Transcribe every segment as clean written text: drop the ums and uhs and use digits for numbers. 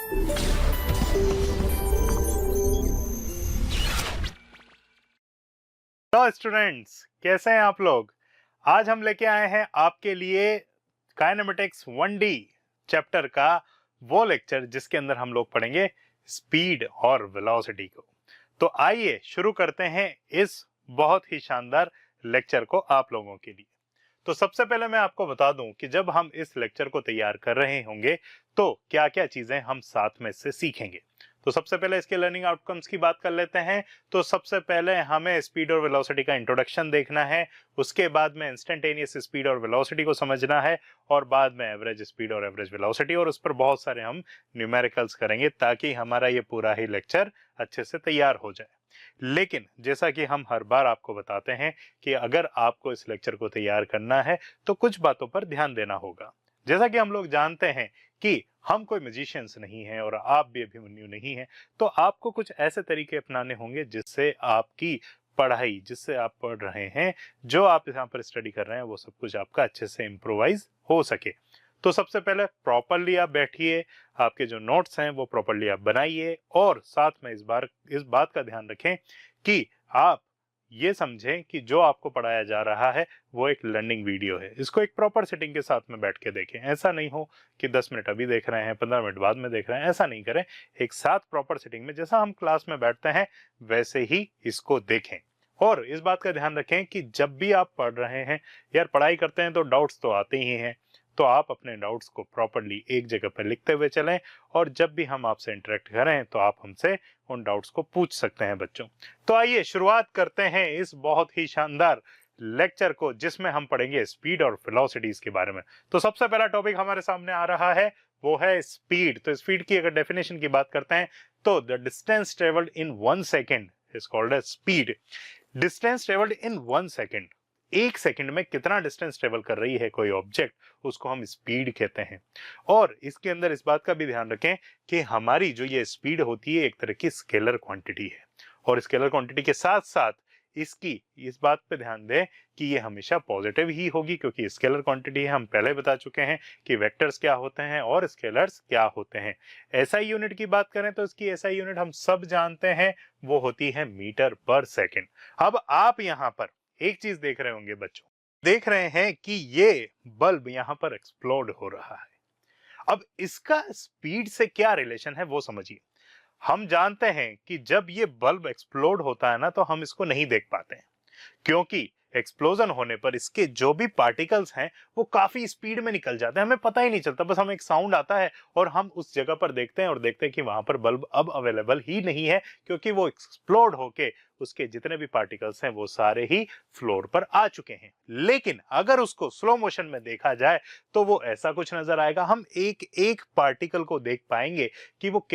Hello students, कैसे हैं आप लोग। आज हम लेके आए हैं आपके लिए काइनेमेटिक्स 1D चैप्टर का वो लेक्चर जिसके अंदर हम लोग पढ़ेंगे स्पीड और वेलोसिटी को। तो आइए शुरू करते हैं इस बहुत ही शानदार लेक्चर को आप लोगों के लिए। तो सबसे पहले मैं आपको बता दूं कि जब हम इस लेक्चर को तैयार कर रहे होंगे तो क्या क्या चीजें हम साथ में से सीखेंगे। तो सबसे पहले इसके लर्निंग आउटकम्स की बात कर लेते हैं। तो सबसे पहले हमें स्पीड और वेलोसिटी का इंट्रोडक्शन देखना है, उसके बाद में इंस्टेंटेनियस स्पीड और वेलोसिटी को समझना है, और बाद में एवरेज स्पीड और एवरेज वेलोसिटी, और उस पर बहुत सारे हम न्यूमेरिकल्स करेंगे ताकि हमारा ये पूरा ही लेक्चर अच्छे से तैयार हो जाए। लेकिन जैसा कि हम हर बार आपको बताते हैं कि अगर आपको इस लेक्चर को तैयार करना है तो कुछ बातों पर ध्यान देना होगा। जैसा कि हम लोग जानते हैं कि हम कोई म्यूजिशियंस नहीं हैं और आप भी अभिमन्यु नहीं हैं, तो आपको कुछ ऐसे तरीके अपनाने होंगे जिससे आपकी पढ़ाई, जिससे आप पढ़ रहे हैं, जो आप यहाँ पर स्टडी कर रहे हैं, वो सब कुछ आपका अच्छे से इम्प्रोवाइज हो सके। तो सबसे पहले प्रॉपरली आप बैठिए, आपके जो नोट्स हैं वो प्रॉपरली आप बनाइए, और साथ में इस बात का ध्यान रखें कि आप ये समझें कि जो आपको पढ़ाया जा रहा है वो एक लर्निंग वीडियो है। इसको एक प्रॉपर सेटिंग के साथ में बैठ के देखें। ऐसा नहीं हो कि 10 मिनट अभी देख रहे हैं, 15 मिनट बाद में देख रहे हैं, ऐसा नहीं करें। एक साथ प्रॉपर सेटिंग में जैसा हम क्लास में बैठते हैं वैसे ही इसको देखें। और इस बात का ध्यान रखें कि जब भी आप पढ़ रहे हैं, यार पढ़ाई करते हैं तो डाउट्स तो आते ही हैं, तो आप अपने डाउट्स को प्रॉपरली एक जगह पर लिखते हुए चलें, और जब भी हम आपसे इंटरेक्ट करें तो आप हमसे उन डाउट्स को पूछ सकते हैं बच्चों। तो आइए शुरुआत करते हैं इस बहुत ही शानदार लेक्चर को जिसमें हम पढ़ेंगे स्पीड और वेलोसिटीज के बारे में। तो सबसे पहला टॉपिक हमारे सामने आ रहा है वो है स्पीड। तो स्पीड की अगर डेफिनेशन की बात करते हैं तो the distance travelled in 1 second is called as speed. Distance travelled in 1 second, एक सेकंड में कितना डिस्टेंस ट्रेवल कर रही है कोई ऑब्जेक्ट, उसको हम स्पीड कहते हैं। और इसके अंदर इस बात का भी ध्यान रखें कि हमारी जो ये स्पीड होती है एक तरह की स्केलर क्वांटिटी है, और स्केलर क्वांटिटी के साथ साथ इसकी इस बात पे ध्यान दें कि ये हमेशा पॉजिटिव ही होगी, क्योंकि स्केलर क्वांटिटी है, हम पहले बता चुके हैं कि वेक्टर्स क्या होते हैं और स्केलर्स क्या होते हैं। एसआई यूनिट की बात करें तो इसकी एसआई यूनिट हम सब जानते हैं, वो होती है मीटर पर सेकेंड। अब आप यहाँ पर एक चीज देख रहे होंगे बच्चों, देख रहे हैं कि ये बल्ब यहां पर एक्सप्लोड हो रहा है। अब इसका स्पीड से क्या रिलेशन है वो समझिए। हम जानते हैं कि जब ये बल्ब एक्सप्लोड होता है ना तो हम इसको नहीं देख पाते हैं, क्योंकि एक्सप्लोजन होने पर इसके जो भी पार्टिकल्स हैं वो काफी स्पीड में निकल जाते हैं, हमें पता ही नहीं चलता, बस हमें एक साउंड आता है और हम उस जगह पर देखते हैं और देखते हैं कि वहां पर बल्ब अब अवेलेबल ही नहीं है, क्योंकि वो एक्सप्लोड होके उसके जितने भी पार्टिकल्स हैं वो सारे ही फ्लोर पर आ चुके हैं। लेकिन अगर उसको स्लो मोशन में देखा जाए तो वो ऐसा कुछ नजर आएगा, हम एक एक पार्टिकल को देख पाएंगे कि वो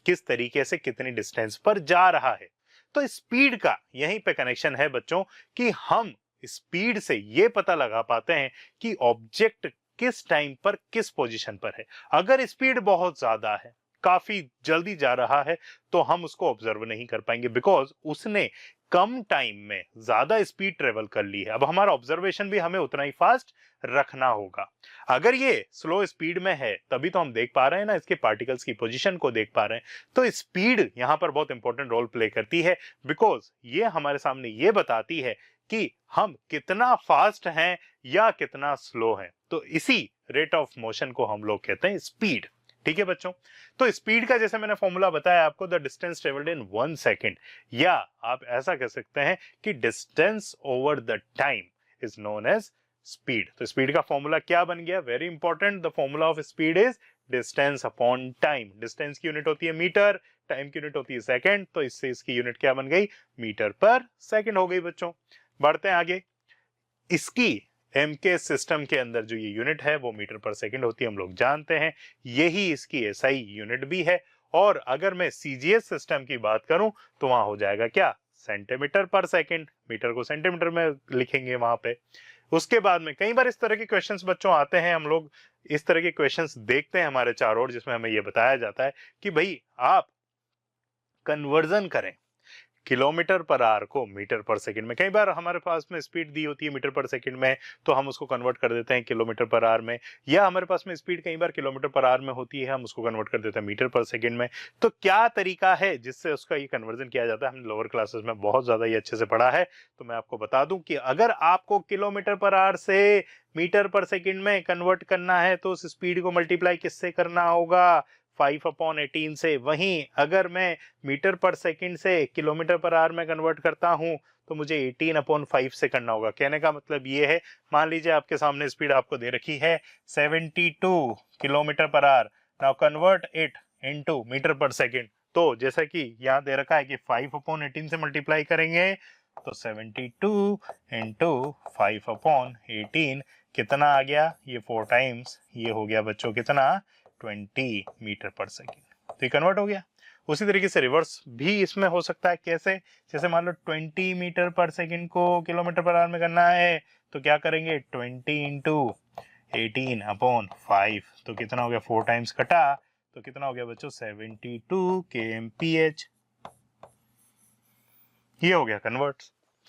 किस तरीके से कितनी डिस्टेंस पर जा रहा है। तो स्पीड का यहीं पे कनेक्शन है बच्चों कि हम स्पीड से ये पता लगा पाते हैं कि ऑब्जेक्ट किस टाइम पर किस पोजीशन पर है। अगर स्पीड बहुत ज्यादा है, काफी जल्दी जा रहा है, तो हम उसको ऑब्जर्व नहीं कर पाएंगे, बिकॉज उसने कम टाइम में ज्यादा स्पीड ट्रेवल कर ली है। अब हमारा ऑब्जर्वेशन भी हमें उतना ही फास्ट रखना होगा। अगर ये स्लो स्पीड में है तभी तो हम देख पा रहे हैं ना, इसके पार्टिकल्स की पोजीशन को देख पा रहे हैं। तो स्पीड यहां पर बहुत इंपॉर्टेंट रोल प्ले करती है, बिकॉज ये हमारे सामने ये बताती है कि हम कितना फास्ट हैं या कितना स्लो हैं। तो इसी रेट ऑफ मोशन को हम लोग कहते हैं स्पीड। ठीक है बच्चों, तो स्पीड का जैसे मैंने फॉर्मूला बताया आपको, the distance travelled in 1 second, या आप ऐसा कह सकते हैं कि distance over the time is known as speed. तो स्पीड का फॉर्मूला क्या बन गया, very important, the formula of speed is distance upon time. Distance की यूनिट होती है मीटर, टाइम की यूनिट होती है सेकंड, तो इससे इसकी यूनिट क्या बन गई, मीटर पर सेकंड हो गई बच्चों। बढ़ते हैं आगे। इसकी एमके सिस्टम के अंदर जो ये यूनिट है वो मीटर पर सेकंड होती है, हम लोग जानते हैं, यही इसकी एसआई यूनिट भी है। और अगर मैं सीजीएस सिस्टम की बात करूं तो वहां हो जाएगा क्या, सेंटीमीटर पर सेकंड, मीटर को सेंटीमीटर में लिखेंगे वहां पे। उसके बाद में कई बार इस तरह के क्वेश्चंस बच्चों आते हैं, हम लोग इस तरह के क्वेश्चंस देखते हैं हमारे चारों ओर, जिसमें हमें यह बताया जाता है कि भाई आप कन्वर्जन करें किलोमीटर पर आवर को मीटर पर सेकंड में, कई बार हमारे पास में स्पीड दी होती है मीटर पर सेकंड में तो हम उसको कन्वर्ट कर देते हैं किलोमीटर पर आवर में, या हमारे पास में स्पीड कई बार किलोमीटर पर आवर में होती है हम उसको कन्वर्ट कर देते हैं मीटर पर सेकंड में। तो क्या तरीका है जिससे उसका ये कन्वर्जन किया जाता है, हमने लोअर क्लासेस में बहुत ज्यादा ये अच्छे से पढ़ा है। तो मैं आपको बता दूं कि अगर आपको किलोमीटर पर आवर से मीटर पर सेकंड में कन्वर्ट करना है तो उस स्पीड को मल्टीप्लाई किससे करना होगा, 5/18 से। वहीं अगर मैं मीटर पर सेकंड से किलोमीटर पर आवर में कन्वर्ट करता हूं तो मुझे 18/5 से करना होगा। कहने का मतलब ये है, मान लीजिए आपके सामने स्पीड आपको दे रखी है 72 kilometre per hour, now convert it into metre per second. तो जैसा कि यहाँ दे रखा है कि 5/18 से मल्टीप्लाई करेंगे तो 72 इंटू 5/18 कितना आ गया, ये 4 टाइम्स, ये हो गया बच्चों कितना, 20 मीटर पर सेकंड। तो ये कन्वर्ट हो गया। उसी तरीके से रिवर्स भी इसमें हो सकता है। कैसे, जैसे मान लो 20 मीटर पर सेकंड को किलोमीटर पर आवर में करना है तो क्या करेंगे, 20 इंटू 18/5 तो कितना हो गया, 4 टाइम्स कटा तो कितना हो गया बच्चों, 72 kmph। ये हो गया कन्वर्ट।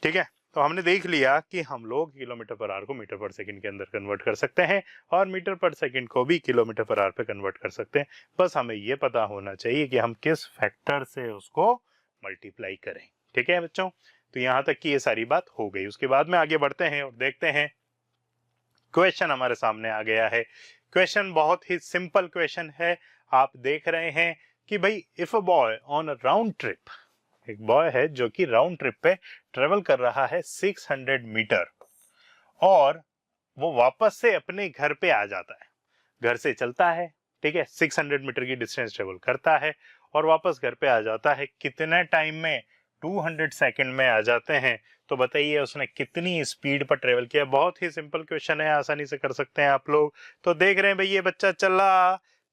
ठीक है, तो हमने देख लिया कि हम लोग किलोमीटर पर आवर को मीटर पर सेकंड के अंदर कन्वर्ट कर सकते हैं और मीटर पर सेकंड को भी किलोमीटर पर आवर पे कन्वर्ट कर सकते हैं। बस हमें ये पता होना चाहिए कि हम किस फैक्टर से उसको मल्टीप्लाई करें। ठीक है बच्चों, तो यहाँ तक की ये सारी बात हो गई। उसके बाद में आगे बढ़ते हैं और देखते हैं क्वेश्चन हमारे सामने आ गया है। क्वेश्चन बहुत ही सिंपल क्वेश्चन है। आप देख रहे हैं कि भाई if a boy on a round trip, एक बॉय है जो कि राउंड ट्रिप पे ट्रेवल कर रहा है 600 मीटर और वो वापस से अपने घर पे आ जाता है, घर से चलता है, ठीक है, 600 मीटर की डिस्टेंस ट्रेवल करता है और वापस घर पे आ जाता है। कितने टाइम में, 200 सेकंड में आ जाते हैं। तो बताइए उसने कितनी स्पीड पर ट्रेवल किया। बहुत ही सिंपल क्वेश्चन है, आसानी से कर सकते हैं आप लोग। तो देख रहे हैं भाई ये बच्चा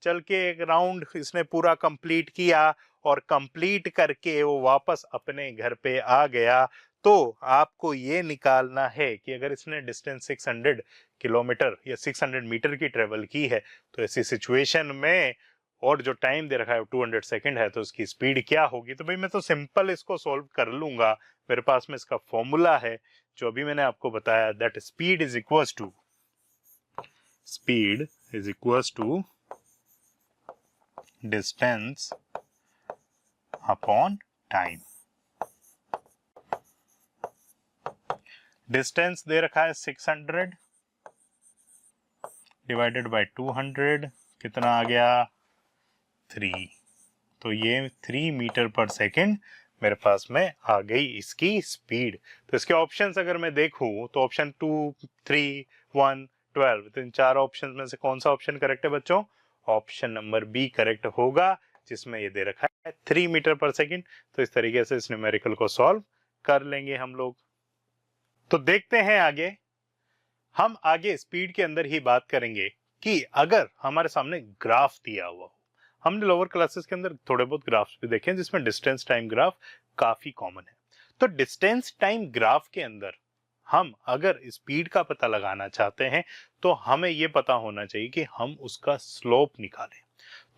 चल के एक राउंड इसने पूरा कंप्लीट किया और कंप्लीट करके वो वापस अपने घर पे आ गया। तो आपको ये निकालना है कि अगर इसने डिस्टेंस 600 किलोमीटर या 600 मीटर की ट्रेवल की है तो ऐसी सिचुएशन में और जो टाइम दे रखा है 200 सेकंड है तो उसकी स्पीड क्या होगी। तो भाई मैं तो सिंपल इसको सॉल्व कर लूंगा, मेरे पास में इसका फॉर्मूला है जो अभी मैंने आपको बताया, that speed is equals to distance upon time. Distance दे रखा है 600 डिवाइडेड बाय 200 कितना आ गया, 3। तो ये 3 मीटर पर सेकंड मेरे पास में आ गई इसकी स्पीड। तो इसके ऑप्शंस अगर मैं देखूं तो ऑप्शन 2, 3, 1, 12, तो इन चार ऑप्शन में से कौन सा ऑप्शन करेक्ट है बच्चों, ऑप्शन नंबर बी करेक्ट होगा, जिसमें ये दे रखा है 3 मीटर पर सेकंड। तो इस तरीके से इस न्यूमेरिकल को सॉल्व कर लेंगे हम लोग। तो देखते हैं आगे, हम आगे स्पीड के अंदर ही बात करेंगे कि अगर हमारे सामने ग्राफ दिया हुआ हो। हमने लोअर क्लासेस के अंदर थोड़े बहुत ग्राफ्स भी देखे हैं जिसमें डिस्टेंस टाइम ग्राफ काफी कॉमन है। तो डिस्टेंस टाइम ग्राफ के अंदर हम अगर स्पीड का पता लगाना चाहते हैं तो हमें यह पता होना चाहिए कि हम उसका स्लोप निकालें।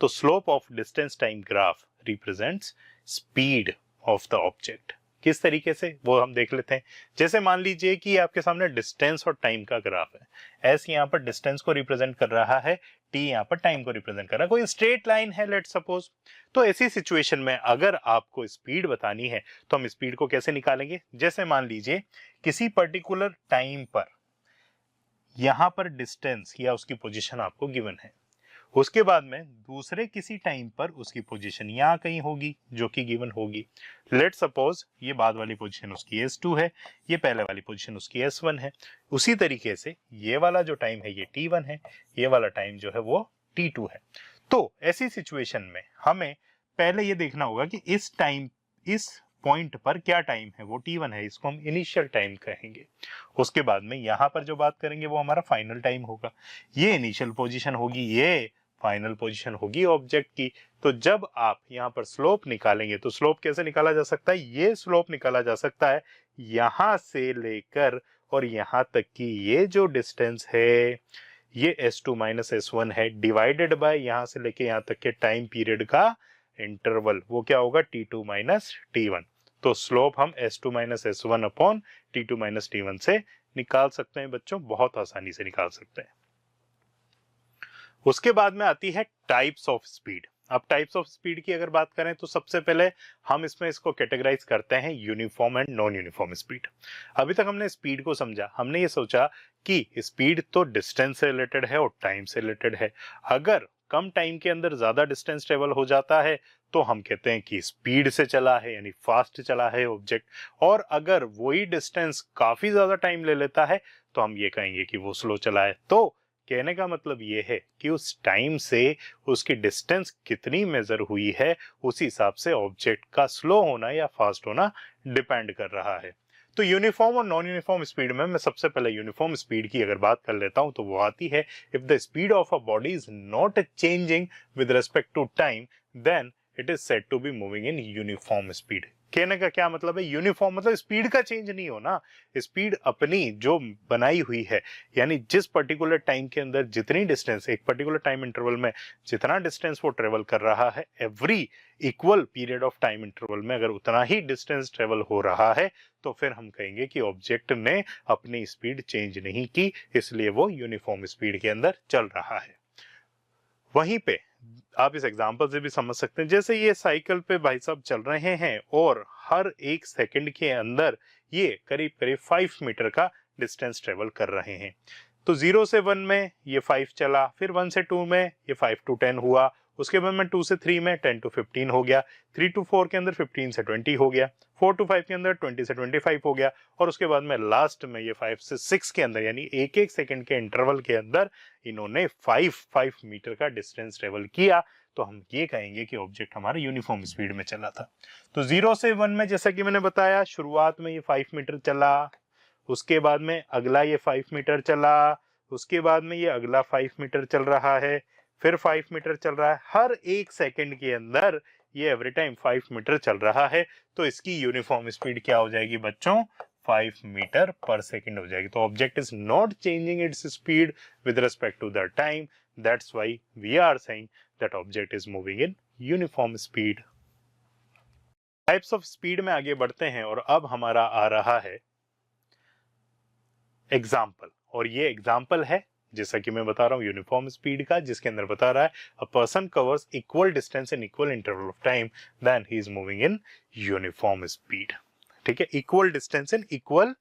तो slope of distance time graph represents speed of the object. किस तरीके से वो हम देख लेते हैं। जैसे मान लीजिए कि आपके सामने डिस्टेंस और टाइम का ग्राफ है, एस यहाँ पर डिस्टेंस को रिप्रेजेंट कर रहा है, टी यहाँ पर टाइम को रिप्रेजेंट कर रहा है, कोई स्ट्रेट लाइन है लेट सपोज। तो ऐसी सिचुएशन में अगर आपको स्पीड बतानी है तो हम स्पीड को कैसे निकालेंगे। जैसे मान लीजिए किसी पर्टिकुलर टाइम पर यहाँ पर डिस्टेंस या उसकी पोजीशन आपको गिवन है, उसके बाद में दूसरे किसी टाइम पर उसकी पोजीशन यहाँ कहीं होगी जो कि गिवन होगी। लेट सपोज ये बाद वाली पोजीशन उसकी S2 है, ये पहले वाली पोजीशन उसकी S1 है। उसी तरीके से ये वाला जो टाइम है ये T1 है, ये वाला टाइम जो है वो T2 है। तो ऐसी सिचुएशन में हमें पहले ये देखना होगा कि इस पॉइंट पर क्या टाइम है, वो T1 है, इसको हम इनिशियल टाइम कहेंगे। उसके बाद में यहाँ पर जो बात करेंगे वो हमारा फाइनल टाइम होगा। ये इनिशियल पोजीशन होगी, ये फाइनल पोजीशन होगी ऑब्जेक्ट की। तो जब आप यहाँ पर स्लोप निकालेंगे तो स्लोप कैसे निकाला जा सकता है, ये स्लोप निकाला जा सकता है यहाँ से लेकर और यहाँ तक की ये जो डिस्टेंस है ये S2 माइनस S1 है, डिवाइडेड बाय यहाँ से लेके यहाँ तक के टाइम पीरियड का इंटरवल, वो क्या होगा T2 माइनस T1। तो स्लोप हम s2 minus s1 upon t2 minus t1 से निकाल सकते हैं बच्चों, बहुत आसानी से निकाल सकते हैं। उसके बाद में आती है टाइप्स ऑफ स्पीड। अब टाइप्स ऑफ स्पीड की अगर बात करें तो सबसे पहले हम इसमें इसको कैटेगराइज करते हैं uniform and non uniform speed. अभी तक हमने स्पीड को समझा, हमने ये सोचा कि स्पीड तो डिस्टेंस से रिलेटेड है और टाइम से रिलेटेड है। अगर कम टाइम के अंदर ज्यादा डिस्टेंस ट्रेवल हो जाता है तो हम कहते हैं कि स्पीड से चला है, यानी फास्ट चला है ऑब्जेक्ट। और अगर वही डिस्टेंस काफी ज्यादा टाइम ले लेता है तो हम ये कहेंगे कि वो स्लो चला है। तो कहने का मतलब ये है कि उस टाइम से उसकी डिस्टेंस कितनी मेजर हुई है उस हिसाब से ऑब्जेक्ट का स्लो होना या फास्ट होना डिपेंड कर रहा है। तो यूनिफॉर्म और नॉन यूनिफॉर्म स्पीड में मैं सबसे पहले यूनिफॉर्म स्पीड की अगर बात कर लेता हूं तो वो आती है, if the speed of a body is not changing with respect to time then it is said to be moving in uniform speed. कहने का क्या मतलब है, यूनिफॉर्म मतलब स्पीड का चेंज नहीं हो ना, स्पीड अपनी जो बनाई हुई है, यानी जिस पर्टिकुलर टाइम के अंदर जितनी डिस्टेंस, एक पर्टिकुलर टाइम इंटरवल में जितना डिस्टेंस वो ट्रेवल कर रहा है, every equal period of time interval में अगर उतना ही डिस्टेंस ट्रेवल हो रहा है तो फिर हम कहेंगे कि ऑब्जेक्ट ने अपनी स्पीड चेंज नहीं की, इसलिए वो यूनिफॉर्म स्पीड के अंदर चल रहा है। वहीं पे आप इस एग्जांपल से भी समझ सकते हैं, जैसे ये साइकिल पे भाई साहब चल रहे हैं और हर एक सेकंड के अंदर ये करीब करीब 5 मीटर का डिस्टेंस ट्रेवल कर रहे हैं। तो 0 से 1 में ये 5 चला, फिर 1 से 2 में ये 5 to 10 हुआ, उसके बाद में 2 से 3 में 10 to 15 हो गया, 3 to 4 के अंदर 15 से 20 हो गया, 4 to 5 के अंदर 20 से 25 हो गया, और उसके बाद में लास्ट में ये 5 से 6 के अंदर यानी एक एक सेकंड के इंटरवल के अंदर इन्होंने 5 मीटर का डिस्टेंस ट्रेवल किया। तो हम ये कहेंगे कि ऑब्जेक्ट हमारा यूनिफॉर्म स्पीड में चला था। तो 0 से 1 में जैसा कि मैंने बताया, शुरुआत में ये 5 मीटर चला, उसके बाद में अगला ये 5 मीटर चला, उसके बाद में ये अगला 5 मीटर चल रहा है, फिर 5 मीटर चल रहा है, हर एक सेकंड के अंदर ये एवरी टाइम 5 मीटर चल रहा है। तो इसकी यूनिफॉर्म स्पीड क्या हो जाएगी बच्चों, 5 मीटर पर सेकंड हो जाएगी। तो object is not changing its speed with respect to the time, that's why we are saying that object is moving in uniform speed. Types of speed में आगे बढ़ते हैं और अब हमारा आ रहा है एग्जाम्पल, और ये एग्जाम्पल है जैसा कि मैं बता रहा हूं यूनिफॉर्म स्पीड का, जिसके अंदर बता रहा है a person covers equal distance in equal interval of time then he is moving in uniform speed. ठीक है, equal distance in equal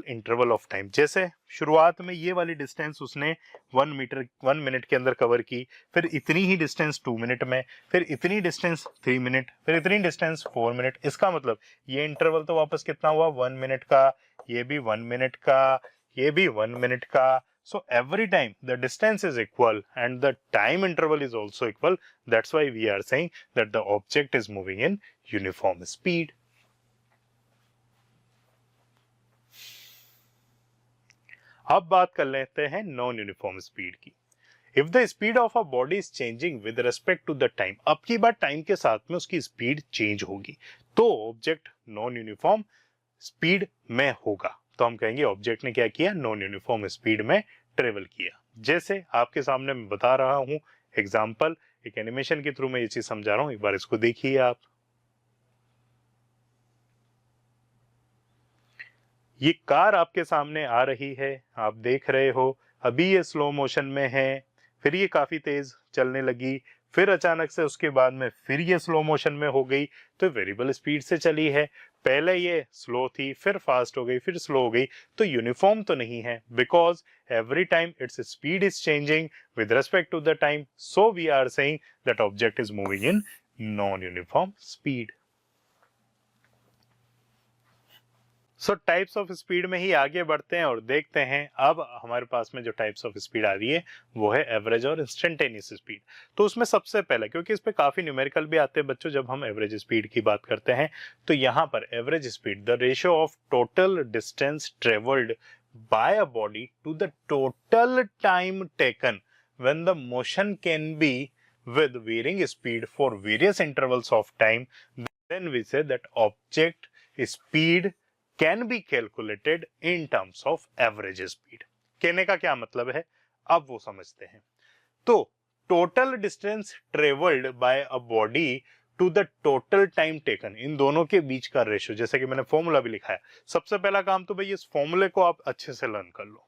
interval of time. जैसे शुरुआत में ये वाली डिस्टेंस उसने 1 मिनट के अंदर कवर की, फिर इतनी ही डिस्टेंस 2 मिनट में, फिर इतनी डिस्टेंस 3 मिनट, फिर इतनी डिस्टेंस 4 मिनट। इसका मतलब ये इंटरवल तो वापस कितना हुआ, 1 मिनट का, ये भी 1 मिनट का, ये भी 1 मिनट का। So every time the distance is equal and the time interval is also equal, that's why we are saying that the object is moving in uniform speed. अब बात कर लेते हैं नॉन यूनिफॉर्म स्पीड की। If the speed of a body is changing with respect to the time, अब की बार time के साथ में उसकी स्पीड चेंज होगी तो ऑब्जेक्ट नॉन यूनिफॉर्म स्पीड में होगा। तो हम कहेंगे ऑब्जेक्ट ने क्या किया, नॉन यूनिफॉर्म स्पीड में ट्रेवल किया। जैसे आपके सामने मैं बता रहा हूं एग्जांपल, एक एनिमेशन के थ्रू मैं ये चीज समझा रहा हूं, एक बार इसको देखिए आप। ये कार आपके सामने आ रही है, आप देख रहे हो, अभी ये स्लो मोशन में है, फिर ये काफी तेज चलने लगी, फिर अचानक से उसके बाद में फिर ये स्लो मोशन में हो गई। तो वेरिएबल स्पीड से चली है, पहले ये स्लो थी, फिर फास्ट हो गई, फिर स्लो हो गई। तो यूनिफॉर्म तो नहीं है, because every time its speed is changing with respect to the time, so we are saying that object is moving in non uniform speed. So types of speed में ही आगे बढ़ते हैं और देखते हैं अब हमारे पास में जो टाइप्स ऑफ स्पीड आ रही है वो है एवरेज और इंस्टेंटेनियस स्पीड। तो उसमें सबसे पहले, क्योंकि इस पे काफी न्यूमेरिकल भी आते हैं बच्चों जब हम एवरेज स्पीड की बात करते हैं, तो यहाँ पर average speed the ratio of total distance travelled by a body to the total time taken when the motion can be with varying speed for various intervals of time, then we say that object speed can be calculated in terms of average speed। कहने का क्या मतलब है, अब वो समझते हैं। तो total distance travelled by a body to the total time taken, इन दोनों के बीच का रेशियो, जैसे कि मैंने फॉर्मूला भी लिखा है। सबसे पहला काम तो भाई इस फॉर्मूले को आप अच्छे से लर्न कर लो,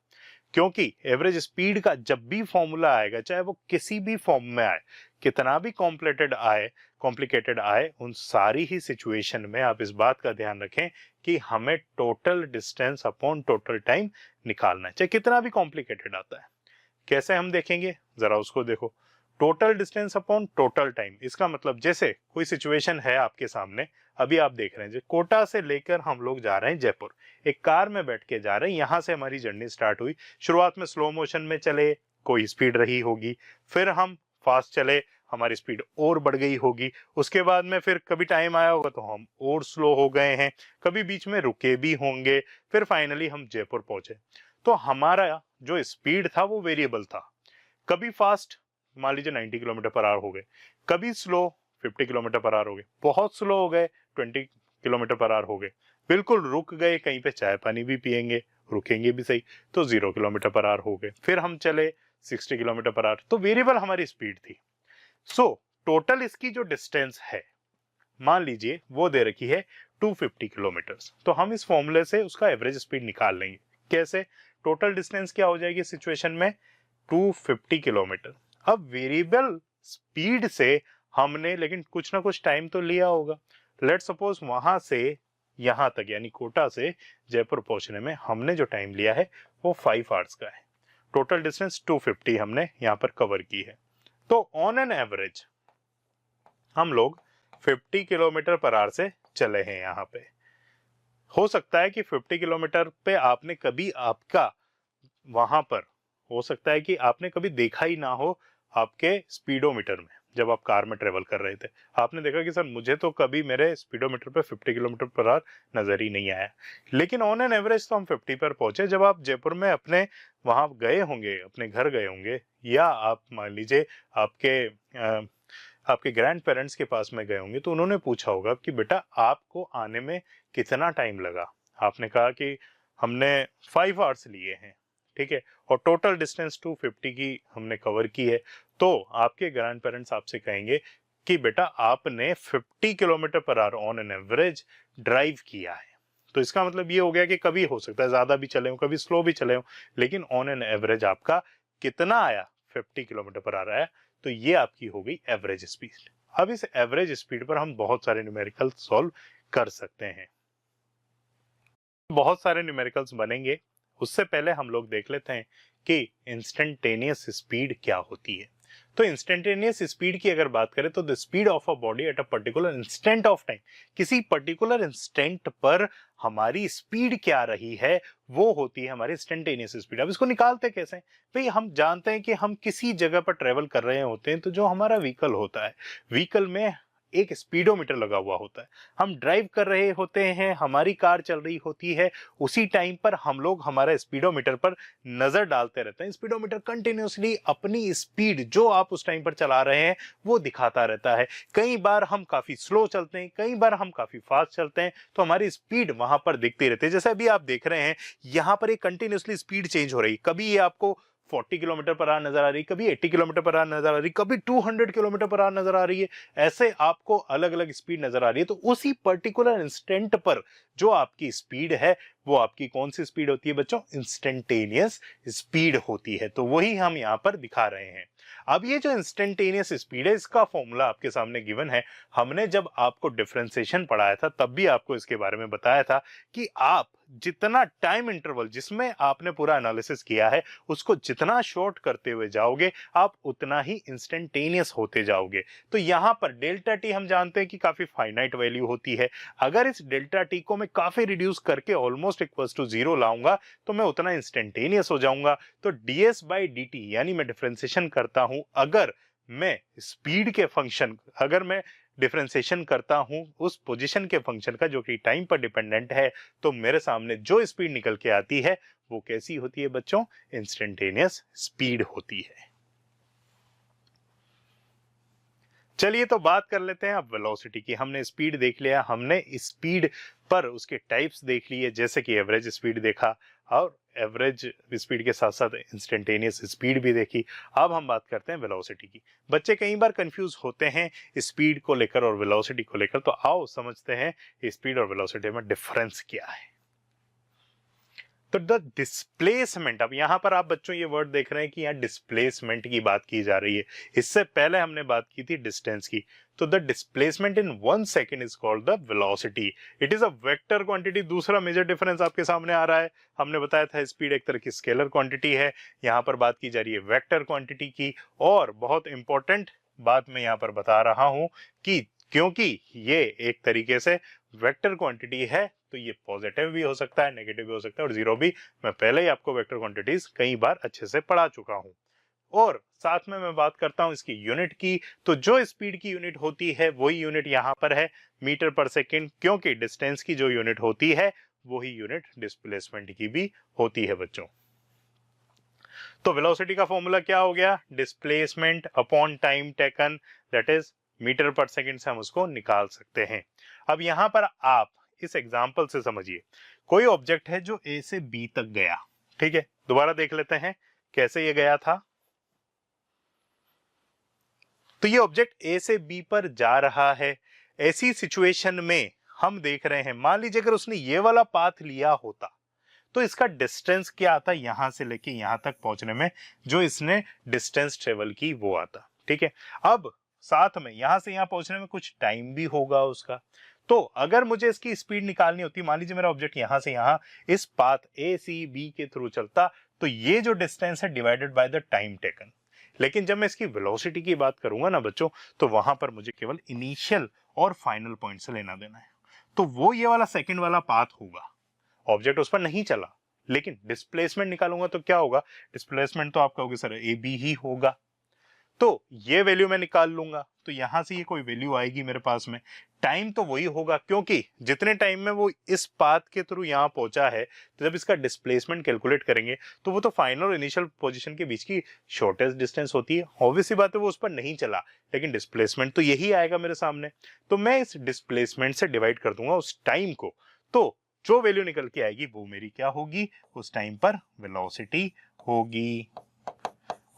क्योंकि एवरेज स्पीड का जब भी फॉर्मूला आएगा, चाहे वो किसी भी फॉर्म में आए, कितना भी कॉम्प्लिकेटेड आए, उन सारी ही सिचुएशन में आप इस बात का ध्यान रखें कि हमें total distance upon total time निकालना है, चाहे कितना भी कॉम्प्लिकेटेड आता है। कैसे हम देखेंगे, जरा उसको देखो। Total distance upon total time, इसका मतलब जैसे कोई सिचुएशन है आपके सामने, अभी आप देख रहे हैं कोटा से लेकर हम लोग जा रहे हैं जयपुर, एक कार में बैठ के जा रहे हैं, यहां से हमारी जर्नी स्टार्ट हुई। शुरुआत में स्लो मोशन में चले, कोई स्पीड रही होगी, फिर हम फास्ट चले, हमारी स्पीड और बढ़ गई होगी, उसके बाद में फिर कभी टाइम आया होगा तो हम और स्लो हो गए हैं, कभी बीच में रुके भी होंगे, फिर फाइनली हम जयपुर पहुंचे। तो हमारा जो स्पीड था वो वेरिएबल था, कभी फास्ट मान लीजिए 90 किलोमीटर पर आवर हो गए, कभी स्लो 50 किलोमीटर पर आवर हो गए, बहुत स्लो हो गए 20 किलोमीटर पर आवर हो गए, बिल्कुल रुक गए, कहीं पे चाय पानी भी पिएंगे, रुकेंगे भी सही तो 0 किलोमीटर पर आवर हो गए, फिर हम चले 60 किलोमीटर पर आवर। तो वेरिएबल हमारी स्पीड थी। सो टोटल इसकी जो डिस्टेंस है मान लीजिए वो दे रखी है 250 किलोमीटर, तो हम इस फॉर्मूले से उसका एवरेज स्पीड निकाल लेंगे। कैसे? टोटल डिस्टेंस क्या हो जाएगी सिचुएशन में, 250 किलोमीटर। अब वेरिएबल स्पीड से हमने लेकिन कुछ ना कुछ टाइम तो लिया होगा। लेट सपोज वहां से यहां तक यानी कोटा से जयपुर पहुंचने में हमने जो टाइम लिया है वो 5 आवर्स का है। टोटल डिस्टेंस 250 हमने यहाँ पर कवर की है। तो ऑन एन एवरेज हम लोग 50 किलोमीटर पर आवर से चले हैं यहाँ पे। हो सकता है कि 50 किलोमीटर पे आपने कभी आपका वहां पर हो सकता है कि आपने कभी देखा ही ना हो, आपके स्पीडोमीटर में जब आप कार में ट्रेवल कर रहे थे आपने देखा कि सर मुझे तो कभी मेरे स्पीडोमीटर पे 50 किलोमीटर पर आवर नजर ही नहीं आया। लेकिन ऑन एन एवरेज तो हम 50 पर पहुंचे। जब आप जयपुर में अपने वहां गए होंगे, अपने घर गए होंगे, या आप मान लीजिए आपके ग्रैंड पेरेंट्स के पास में गए होंगे, तो उन्होंने पूछा होगा कि बेटा आपको आने में कितना टाइम लगा। आपने कहा कि हमने 5 आवर्स लिए हैं, ठीक है, और टोटल डिस्टेंस 250 की हमने कवर की है। तो आपके ग्रैंड पेरेंट्स आपसे कहेंगे कि बेटा आपने 50 kilometre per hour on an average drive किया है। तो इसका मतलब ये हो गया कि कभी हो सकता है ज्यादा भी चले हो, कभी स्लो भी चले हो, लेकिन ऑन एन एवरेज आपका कितना आया, 50 किलोमीटर पर आवर आया। तो ये आपकी हो गई एवरेज स्पीड। अब इस एवरेज स्पीड पर हम बहुत सारे न्यूमेरिकल सॉल्व कर सकते हैं। बहुत सारे न्यूमेरिकल्स बनेंगे, उससे पहले हम लोग देख लेते हैं कि इंस्टेंटेनियस स्पीड क्या होती है। तो इंस्टेंटेनियस स्पीड की अगर बात करें तो the speed of a body at a particular instant of time, किसी पर्टिकुलर इंस्टेंट पर हमारी स्पीड क्या रही है वो होती है हमारी इंस्टेंटेनियस स्पीड। अब इसको निकालते कैसे? भाई हम जानते हैं कि हम किसी जगह पर ट्रेवल कर रहे होते हैं, तो जो हमारा व्हीकल होता है, व्हीकल में एक स्पीडोमीटर लगा हुआ होता है। हम ड्राइव कर रहे होते हैं, हमारी कार चल रही होती है, उसी टाइम पर हम लोग हमारे स्पीडोमीटर पर नजर डालते रहते हैं। स्पीडोमीटर कंटिन्यूअसली अपनी स्पीड जो आप उस टाइम पर चला रहे हैं वो दिखाता रहता है। कई बार हम काफी स्लो चलते हैं, कई बार हम काफी फास्ट चलते हैं, तो हमारी स्पीड वहां पर दिखती रहती है। जैसे अभी आप देख रहे हैं यहाँ पर एक कंटिन्यूअसली स्पीड चेंज हो रही, कभी ये आपको 40 किलोमीटर पर आवर नजर आ रही, कभी 80 किलोमीटर पर आवर नजर आ रही, कभी 200 किलोमीटर पर आवर नजर आ रही है। ऐसे आपको अलग अलग स्पीड नजर आ रही है। तो उसी पर्टिकुलर इंस्टेंट पर जो आपकी स्पीड है वो आपकी कौन सी स्पीड होती है बच्चों? इंस्टेंटेनियस स्पीड होती है। तो वही हम यहाँ पर दिखा रहे हैं। अब ये जो इंस्टेंटेनियस स्पीड है इसका फॉर्मूला आपके सामने गिवन है। हमने जब आपको डिफरेंशिएशन पढ़ाया था तब भी आपको इसके बारे में बताया था कि आप जितना टाइम इंटरवल जिसमें आपने पूरा एनालिसिस किया है उसको जितना शॉर्ट करते हुए जाओगे आप उतना ही इंस्टेंटेनियस होते जाओगे। तो यहाँ पर डेल्टा टी हम जानते हैं कि काफी फाइनाइट वैल्यू होती है। अगर इस डेल्टा टी को मैं काफी रिड्यूस करके ऑलमोस्ट इक्वल्स टू 0 लाऊंगा तो मैं उतना इंस्टेंटेनियस हो जाऊंगा। तो ds बाई डी टी यानी मैं डिफरेंशिएशन करता हूं, अगर मैं स्पीड के फंक्शन अगर मैं डिफरेंशिएशन करता हूं उस पोजीशन के फंक्शन का जो कि टाइम पर डिपेंडेंट है, तो मेरे सामने जो स्पीड निकल के आती है वो कैसी होती है बच्चों? इंस्टेंटेनियस स्पीड होती है। चलिए तो बात कर लेते हैं अब वेलोसिटी की। हमने स्पीड देख लिया, हमने स्पीड पर उसके टाइप्स देख लिए, जैसे कि एवरेज स्पीड देखा, और एवरेज स्पीड के साथ साथ इंस्टेंटेनियस स्पीड भी देखी। अब हम बात करते हैं वेलोसिटी की। बच्चे कई बार कंफ्यूज होते हैं स्पीड को लेकर और वेलोसिटी को लेकर, तो आओ समझते हैं स्पीड और वेलोसिटी में डिफरेंस क्या है। तो द डिस्प्लेसमेंट, अब यहां पर आप बच्चों ये वर्ड देख रहे हैं कि यहाँ डिस्प्लेसमेंट की बात की जा रही है। इससे पहले हमने बात की थी डिस्टेंस की। तो the displacement in 1 second is called the velocity. It is a vector quantity. दूसरा मेजर डिफरेंस आपके सामने आ रहा है। हमने बताया था स्पीड एक तरह की स्केलर क्वांटिटी है, यहाँ पर बात की जा रही है वेक्टर क्वांटिटी की। और बहुत इंपॉर्टेंट बात मैं यहाँ पर बता रहा हूं कि क्योंकि ये एक तरीके से वेक्टर क्वांटिटी है, तो ये पॉजिटिव भी हो सकता है, नेगेटिव भी हो सकता है और जीरो भी। मैं पहले ही आपको वेक्टर क्वांटिटीज कई बार अच्छे से पढ़ा चुका हूं। और साथ में मैं बात करता हूं इसकी यूनिट की। तो जो स्पीड की यूनिट होती है वही यूनिट यहां पर है मीटर पर सेकेंड, क्योंकि डिस्टेंस की जो यूनिट होती है वही यूनिट डिस्प्लेसमेंट की भी होती है बच्चों। तो वेलोसिटी का फॉर्मूला क्या हो गया? Displacement upon time taken, that is metre per second से हम उसको निकाल सकते हैं। अब यहां पर आप इस एग्जाम्पल से समझिए, कोई ऑब्जेक्ट है जो ए से बी तक गया, ठीक है। दोबारा देख लेते हैं कैसे ये गया था। तो ये ऑब्जेक्ट ए से बी पर जा रहा है। ऐसी सिचुएशन में हम देख रहे हैं, मान लीजिए अगर उसने ये वाला पाथ लिया होता तो इसका डिस्टेंस क्या आता, यहां से लेके यहां तक पहुंचने में जो इसने डिस्टेंस ट्रेवल की वो आता, ठीक है। अब साथ में यहां से यहां पहुंचने में कुछ टाइम भी होगा उसका। तो अगर मुझे इसकी स्पीड निकालनी होती, मान लीजिए मेरा ऑब्जेक्ट यहां से यहां इस पाथ ए सी बी के थ्रू चलता, तो ये जो डिस्टेंस है divided by the time taken. लेकिन जब मैं इसकी वेलोसिटी की बात करूंगा ना बच्चों, तो वहां पर मुझे केवल इनिशियल और फाइनल पॉइंट से लेना देना है। तो वो ये वाला सेकंड वाला पाथ होगा, ऑब्जेक्ट उस पर नहीं चला, लेकिन डिस्प्लेसमेंट निकालूंगा तो क्या होगा? डिस्प्लेसमेंट तो आप कहोगे सर ए बी ही होगा, तो ये वैल्यू मैं निकाल लूंगा। तो यहां से ये कोई वैल्यू आएगी मेरे पास में। टाइम तो वही होगा, क्योंकि जितने टाइम में वो इस पाथ के थ्रू यहां पहुंचा है, तो जब इसका डिस्प्लेसमेंट कैलकुलेट करेंगे तो वो तो फाइनल और इनिशियल पोजीशन के बीच की शॉर्टेस्ट डिस्टेंस होती है। ऑब्वियस सी बात है वो उस पर नहीं चला, लेकिन डिस्प्लेसमेंट तो यही आएगा मेरे सामने। तो मैं इस डिस्प्लेसमेंट से डिवाइड कर दूंगा उस टाइम को, तो जो वैल्यू निकल के आएगी वो मेरी क्या होगी? उस टाइम पर वेलोसिटी होगी।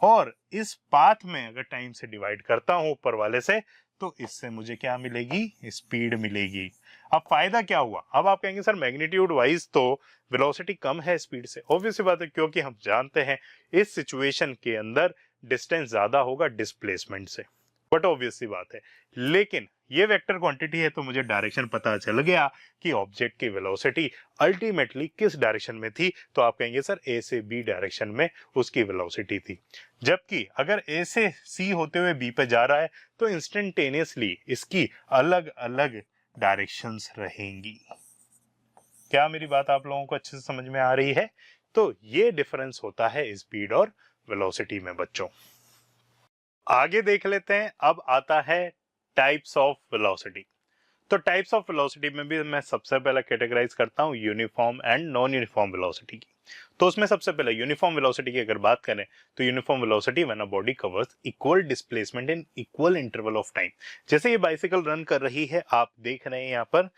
और इस पाथ में अगर टाइम से डिवाइड करता हूं ऊपर वाले से, तो इससे मुझे क्या मिलेगी? स्पीड मिलेगी। अब फायदा क्या हुआ? अब आप कहेंगे सर मैग्नीट्यूड वाइज तो वेलोसिटी कम है स्पीड से। ऑब्वियस बात है, क्योंकि हम जानते हैं इस सिचुएशन के अंदर डिस्टेंस ज्यादा होगा डिस्प्लेसमेंट से, बट ऑब्वियस सी बात है। लेकिन ये वेक्टर क्वांटिटी है तो मुझे डायरेक्शन पता चल गया कि ऑब्जेक्ट की वेलोसिटी अल्टीमेटली किस डायरेक्शन में थी। तो आप कहेंगे सर ए से बी डायरेक्शन में उसकी वेलोसिटी थी। जबकि अगर ए से सी होते हुए बी पे जा रहा है तो इंस्टेंटेनियसली इसकी अलग अलग डायरेक्शंस रहेंगी। क्या मेरी बात आप लोगों को अच्छे से समझ में आ रही है? तो ये डिफरेंस होता है स्पीड और वेलोसिटी में बच्चों। आगे देख लेते हैं। अब आता है टाइप्स ऑफ वेलोसिटी। तो टाइप्स ऑफ वेलोसिटी में भी मैं सबसे पहले कैटेगराइज करता हूं uniform and non uniform velocity की। तो उसमें सबसे पहले यूनिफॉर्म वेलोसिटी की अगर बात करें तो uniform velocity when a body covers equal displacement in equal interval of time. जैसे ये बाइसिकल रन कर रही है, आप देख रहे हैं यहाँ पर,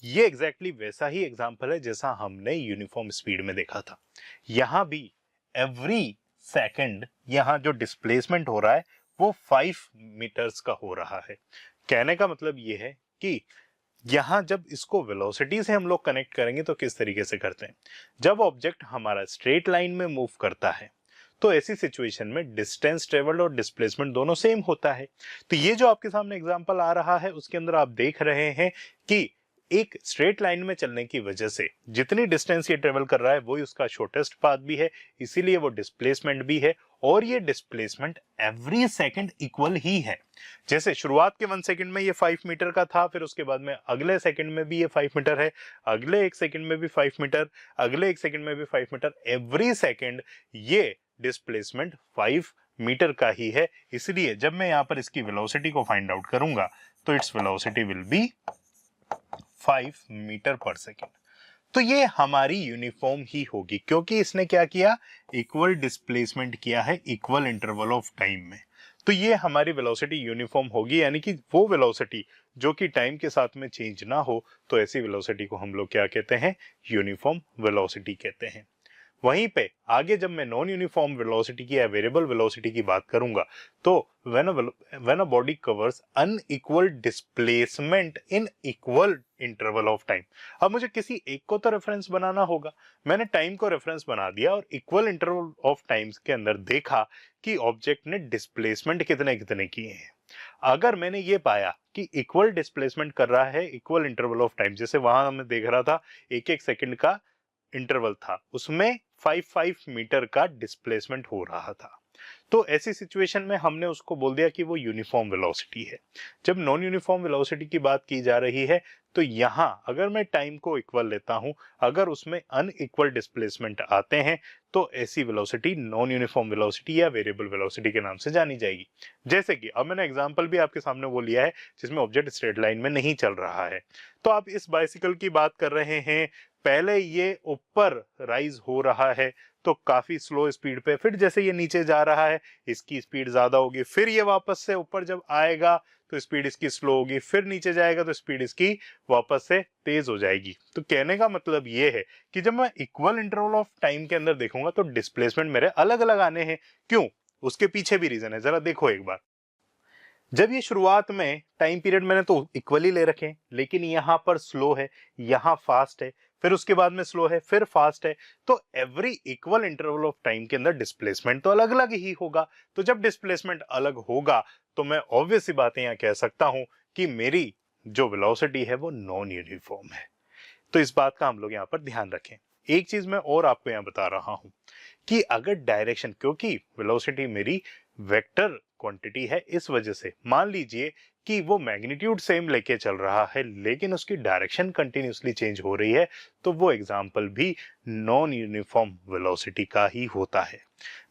ये एग्जैक्टली वैसा ही एग्जाम्पल है जैसा हमने यूनिफॉर्म स्पीड में देखा था। यहाँ भी एवरी सेकेंड यहाँ जो डिस्प्लेसमेंट हो रहा है वो 5 मीटर्स का हो रहा है। कहने का मतलब ये है कि यहां जब इसको वेलोसिटी से हम लोग कनेक्ट करेंगे तो किस तरीके से करते हैं, जब ऑब्जेक्ट हमारा स्ट्रेट लाइन में मूव करता है तो ऐसी सिचुएशन में डिस्टेंस ट्रेवल्ड और डिस्प्लेसमेंट दोनों सेम होता है। तो ये जो आपके सामने एग्जांपल आ रहा है उसके अंदर आप देख रहे हैं कि एक स्ट्रेट लाइन में चलने की वजह से जितनी डिस्टेंस ये ट्रेवल कर रहा है वही उसका शॉर्टेस्ट पाथ भी है, इसीलिए वो डिस्प्लेसमेंट भी है। और ये डिस्प्लेसमेंट एवरी सेकंड इक्वल ही है। जैसे शुरुआत के 1 सेकंड में ये 5 मीटर का था, फिर उसके बाद में अगले सेकंड में भी ये 5 मीटर है, अगले 1 सेकंड में भी 5 मीटर, अगले 1 सेकंड में भी 5 मीटर, एवरी सेकंड ये डिस्प्लेसमेंट 5 मीटर का ही है। इसलिए जब मैं यहाँ पर इसकी वेलोसिटी को फाइंड आउट करूंगा तो its velocity will be 5 metre per second. तो ये हमारी यूनिफॉर्म ही होगी, क्योंकि इसने क्या किया? इक्वल डिस्प्लेसमेंट किया है इक्वल इंटरवल ऑफ टाइम में। तो ये हमारी वेलोसिटी यूनिफॉर्म होगी, यानी कि वो वेलोसिटी जो कि टाइम के साथ में चेंज ना हो, तो ऐसी वेलोसिटी को हम लोग क्या कहते हैं? यूनिफॉर्म वेलोसिटी कहते हैं। वहीं पे आगे जब मैं नॉन यूनिफॉर्म वेलोसिटी की या वेरिएबल वेलोसिटी की बात करूंगा तो when a body covers unequal displacement in equal interval of time. अब मुझे किसी एक को तो रेफरेंस बनाना होगा। मैंने टाइम को रेफरेंस बना दिया और इक्वल इंटरवल ऑफ टाइम्स के अंदर देखा कि ऑब्जेक्ट ने डिस्प्लेसमेंट कितने कितने किए हैं। अगर मैंने ये पाया कि इक्वल डिस्प्लेसमेंट कर रहा है इक्वल इंटरवल ऑफ टाइम, जैसे वहां मैं देख रहा था एक एक सेकंड का इंटरवल था, उसमें 5 मीटर का डिस्प्लेसमेंट हो रहा था, तो ऐसी सिचुएशन में हमने उसको बोल दिया कि वो यूनिफॉर्म वेलोसिटी है। जब नॉन यूनिफॉर्म वेलोसिटी की बात की जा रही है तो यहां अगर मैं टाइम को इक्वल लेता हूं, अगर उसमें अनइक्वल डिस्प्लेसमेंट आते हैं तो ऐसी वेलोसिटी नॉन यूनिफॉर्म वेलोसिटी या वेरिएबल वेलोसिटी के नाम से जानी जाएगी। जैसे कि अब मैंने एग्जांपल भी आपके सामने वो लिया है जिसमें ऑब्जेक्ट स्ट्रेट लाइन में नहीं चल रहा है। तो आप इस बाइसिकल की बात कर रहे हैं, पहले ये ऊपर राइज हो रहा है तो काफी स्लो स्पीड पे, फिर जैसे ये नीचे जा रहा है इसकी स्पीड ज्यादा होगी, फिर ये वापस से ऊपर जब आएगा तो स्पीड इसकी स्लो होगी, फिर नीचे जाएगा तो स्पीड इसकी वापस से तेज हो जाएगी। तो कहने का मतलब ये है कि जब मैं इक्वल इंटरवल ऑफ टाइम के अंदर देखूंगा तो डिस्प्लेसमेंट मेरे अलग अलग आने हैं। क्यों? उसके पीछे भी रीजन है, जरा देखो एक बार। जब ये शुरुआत में टाइम पीरियड मैंने तो इक्वली ले रखे हैं, लेकिन यहाँ पर स्लो है, यहाँ फास्ट है, फिर उसके बाद में स्लो है, फिर फास्ट है, तो every equal interval of time के अंदर डिस्प्लेसमेंट तो अलग अलग ही होगा। तो जब डिस्प्लेसमेंट अलग होगा तो मैं ऑब्वियस सी बातें यहाँ कह सकता हूं कि मेरी जो वेलोसिटी है वो नॉन यूनिफॉर्म है। तो इस बात का हम लोग यहाँ पर ध्यान रखें। एक चीज मैं और आपको यहाँ बता रहा हूं कि अगर डायरेक्शन, क्योंकि वेलोसिटी मेरी वेक्टर क्वांटिटी है, इस वजह से मान लीजिए कि वो मैग्नीट्यूड सेम लेके चल रहा है लेकिन उसकी डायरेक्शन कंटिन्यूसली चेंज हो रही है, तो वो एग्जांपल भी नॉन यूनिफॉर्म वेलोसिटी का ही होता है।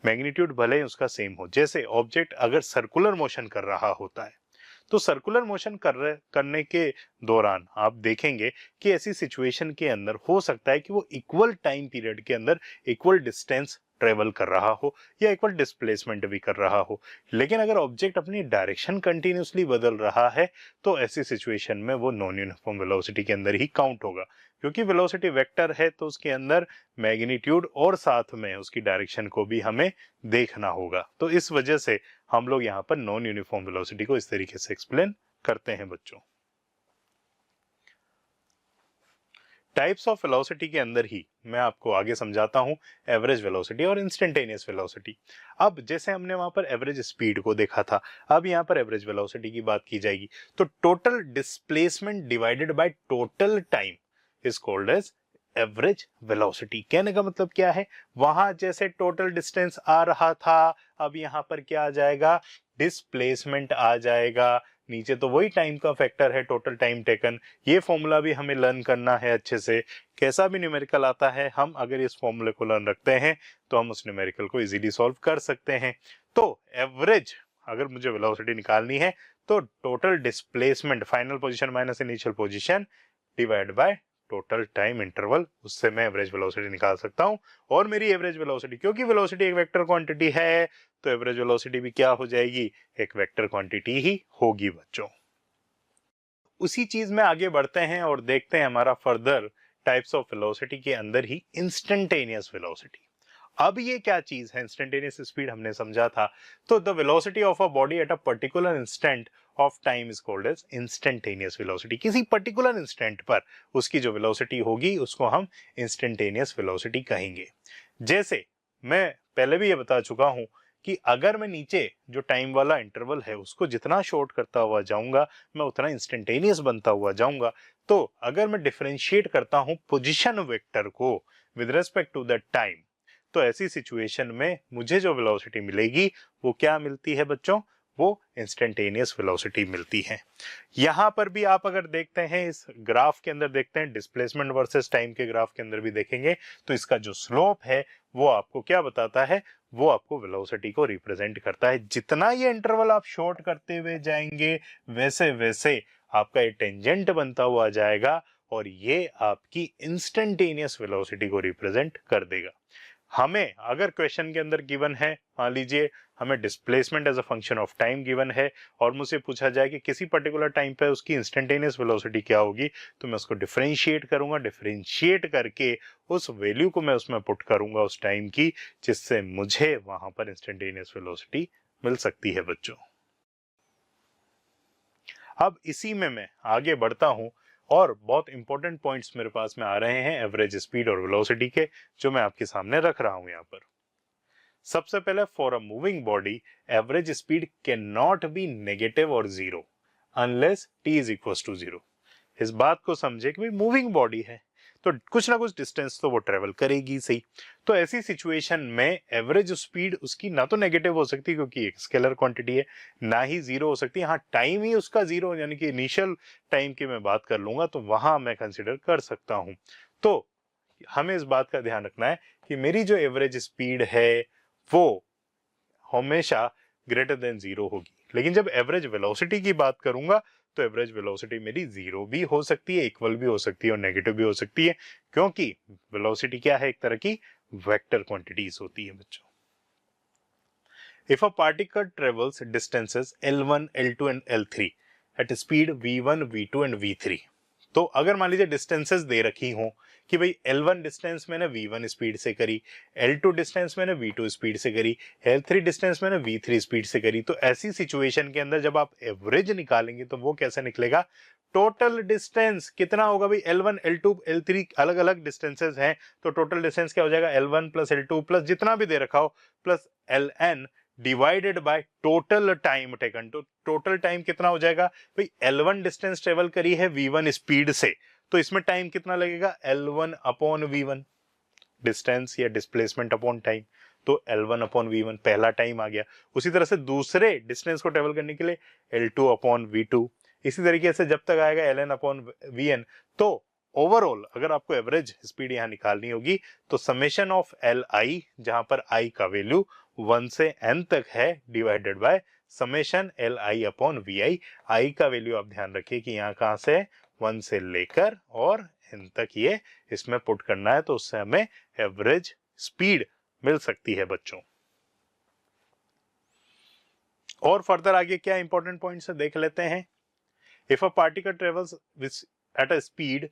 मैग्नीट्यूड भले ही उसका सेम हो, जैसे ऑब्जेक्ट अगर सर्कुलर मोशन कर रहा होता है तो सर्कुलर मोशन करने के दौरान आप देखेंगे कि ऐसी सिचुएशन के अंदर हो सकता है कि वो इक्वल टाइम पीरियड के अंदर इक्वल डिस्टेंस ट्रेवल कर रहा हो या इक्वल डिस्प्लेसमेंट भी कर रहा हो, लेकिन अगर ऑब्जेक्ट अपनी डायरेक्शन कंटिन्यूसली बदल रहा है तो ऐसी सिचुएशन में वो नॉन यूनिफॉर्म वेलोसिटी के अंदर ही काउंट होगा। क्योंकि वेलोसिटी वेक्टर है तो उसके अंदर मैग्नीट्यूड और साथ में उसकी डायरेक्शन को भी हमें देखना होगा। तो इस वजह से हम लोग यहाँ पर नॉन यूनिफॉर्म वेलोसिटी को इस तरीके से एक्सप्लेन करते हैं बच्चों। टाइप्स ऑफ वेलोसिटी के अंदर ही मैं आपको आगे समझाता हूं एवरेज वेलोसिटी और इंस्टेंटेनियस वेलोसिटी। अब जैसे हमने वहां पर एवरेज स्पीड को देखा था, अब यहाँ पर एवरेज वेलोसिटी की बात की जाएगी। तो total displacement divided by total time is called as average velocity. कहने का मतलब क्या है, वहां जैसे टोटल डिस्टेंस आ रहा था, अब यहाँ पर क्या आ जाएगा, डिस्प्लेसमेंट आ जाएगा। नीचे तो वही टाइम का फैक्टर है, टोटल टाइम टेकन। ये फॉर्मूला भी हमें लर्न करना है अच्छे से। कैसा भी न्यूमेरिकल आता है, हम अगर इस फॉर्मूले को लर्न रखते हैं तो हम उस न्यूमेरिकल को इजीली सॉल्व कर सकते हैं। तो एवरेज अगर मुझे वेलोसिटी निकालनी है तो total displacement, final position minus initial position divide by total time interval, उससे मैं एवरेज वेलोसिटी निकाल सकता हूं। और मेरी एवरेज वेलोसिटी, क्योंकि वेलोसिटी एक वेक्टर क्वांटिटी है तो एवरेज वेलोसिटी भी क्या हो जाएगी, एक वेक्टर क्वांटिटी ही होगी बच्चों। उसी चीज में आगे बढ़ते हैं और देखते हैं हमारा फर्दर टाइप्स ऑफ वेलोसिटी के अंदर ही इंस्टेंटेनियस वेलोसिटी। अब ये क्या चीज है, इंस्टेंटेनियस स्पीड हमने समझा था। तो the velocity of a body at a particular instant of time is called as instantaneous velocity. किसी पर्टिकुलर इंस्टेंट पर उसकी जो वेलोसिटी होगी उसको हम इंस्टेंटेनियस वेलोसिटी कहेंगे। जैसे मैं पहले भी ये बता चुका हूं कि अगर मैं नीचे जो टाइम वाला इंटरवल है उसको जितना शॉर्ट करता हुआ जाऊंगा मैं उतना इंस्टेंटेनियस बनता हुआ जाऊंगा। तो अगर मैं डिफरेंशिएट करता हूं पोजीशन वेक्टर को with respect to the time, तो ऐसी सिचुएशन में मुझे जो वेलोसिटी मिलेगी वो क्या मिलती है बच्चों, वो इंस्टेंटेनियस वेलोसिटी मिलती है। यहां पर भी आप अगर देखते हैं इस ग्राफ के अंदर, देखते हैं डिस्प्लेसमेंट वर्सेस टाइम के ग्राफ के अंदर भी देखेंगे तो इसका जो स्लोप है वो आपको क्या बताता है, वो आपको वेलोसिटी को रिप्रेजेंट करता है। जितना ये इंटरवल आप शॉर्ट करते हुए जाएंगे वैसे वैसे आपका ये टेंजेंट बनता हुआ जाएगा और ये आपकी इंस्टेंटेनियस वेलोसिटी को रिप्रेजेंट कर देगा। हमें अगर क्वेश्चन के अंदर गिवन है, मान लीजिए हमें displacement as a function of time given है और मुझसे पूछा जाए कि किसी पर्टिकुलर टाइम पे उसकी इंस्टेंटेनियस वेलोसिटी क्या होगी, तो मैं उसको डिफरेंशिएट करूंगा, डिफरेंशिएट करके उस वैल्यू को मैं उसमें पुट करूंगा उस टाइम की, जिससे मुझे वहां पर इंस्टेंटेनियस वेलोसिटी मिल सकती है बच्चों। अब इसी में मैं आगे बढ़ता हूं और बहुत इंपॉर्टेंट पॉइंट्स मेरे पास में आ रहे हैं एवरेज स्पीड और वेलोसिटी के, जो मैं आपके सामने रख रहा हूं यहाँ पर। सबसे पहले, for a moving body average speed can not be negative और zero unless T is equal to zero. इस बात को समझे कि भाई मूविंग बॉडी है तो कुछ ना कुछ डिस्टेंस तो वो ट्रेवल करेगी सही। तो ऐसी सिचुएशन में एवरेज स्पीड उसकी ना तो नेगेटिव हो सकती क्योंकि एक स्केलर क्वांटिटी है, ना ही जीरो हो सकती। हाँ, टाइम ही उसका जीरो यानी कि इनिशियल टाइम की मैं बात कर लूंगा तो वहां मैं कंसिडर कर सकता हूं। तो हमें इस बात का ध्यान रखना है कि मेरी जो एवरेज स्पीड है वो हमेशा ग्रेटर देन जीरो होगी। लेकिन जब एवरेज वेलोसिटी की बात करूंगा तो एवरेज वेलोसिटी मेरी जीरो भी हो सकती है, इक्वल भी हो सकती है और नेगेटिव भी हो सकती है, क्योंकि वेलोसिटी क्या है, एक तरह की वेक्टर क्वांटिटीज होती है बच्चों। If a particle travels distances L1, L2 and L3 at speed V1, V2 and V3, तो अगर मान लीजिए डिस्टेंसेस दे रखी हो कि भाई L1 डिस्टेंस मैंने V1 स्पीड से करी, L2 डिस्टेंस मैंने V2 स्पीड से करी, L3 डिस्टेंस मैंने V3 स्पीड से करी, तो ऐसी सिचुएशन के अंदर जब आप एवरेज निकालेंगे तो वो कैसे निकलेगा, टोटल डिस्टेंस कितना होगा भाई, L1, L2, L3 अलग अलग डिस्टेंसेस हैं तो टोटल डिस्टेंस क्या हो जाएगा, L1 प्लस L2 प्लस जितना भी दे रखा हो plus Ln divided by total time taken. तो टोटल टाइम कितना हो जाएगा भाई, L1 डिस्टेंस ट्रेवल करी है V1 स्पीड से तो इसमें टाइम कितना लगेगा, L1 अपॉन V1, डिस्टेंस या डिस्प्लेसमेंट अपॉन टाइम, तो L1 अपॉन V1 पहला टाइम आ गया। उसी तरह से दूसरे डिस्टेंस को ट्रेवल करने के लिए L2 अपॉन V2, इसी तरीके से जब तक आएगा Ln अपॉन Vn। तो ओवरऑल अगर आपको एवरेज स्पीड यहां निकालनी होगी तो समेशन ऑफ Li, जहां पर i का वैल्यू 1 से n तक है, divided by summation Li upon Vi। i का वैल्यू आप ध्यान रखिए कि यहाँ कहां से 1 से लेकर और n तक ये इसमें पुट करना है, तो उससे हमें एवरेज स्पीड मिल सकती है बच्चों। और फर्दर आगे क्या इंपॉर्टेंट पॉइंट्स है देख लेते हैं। If a particle travels at a speed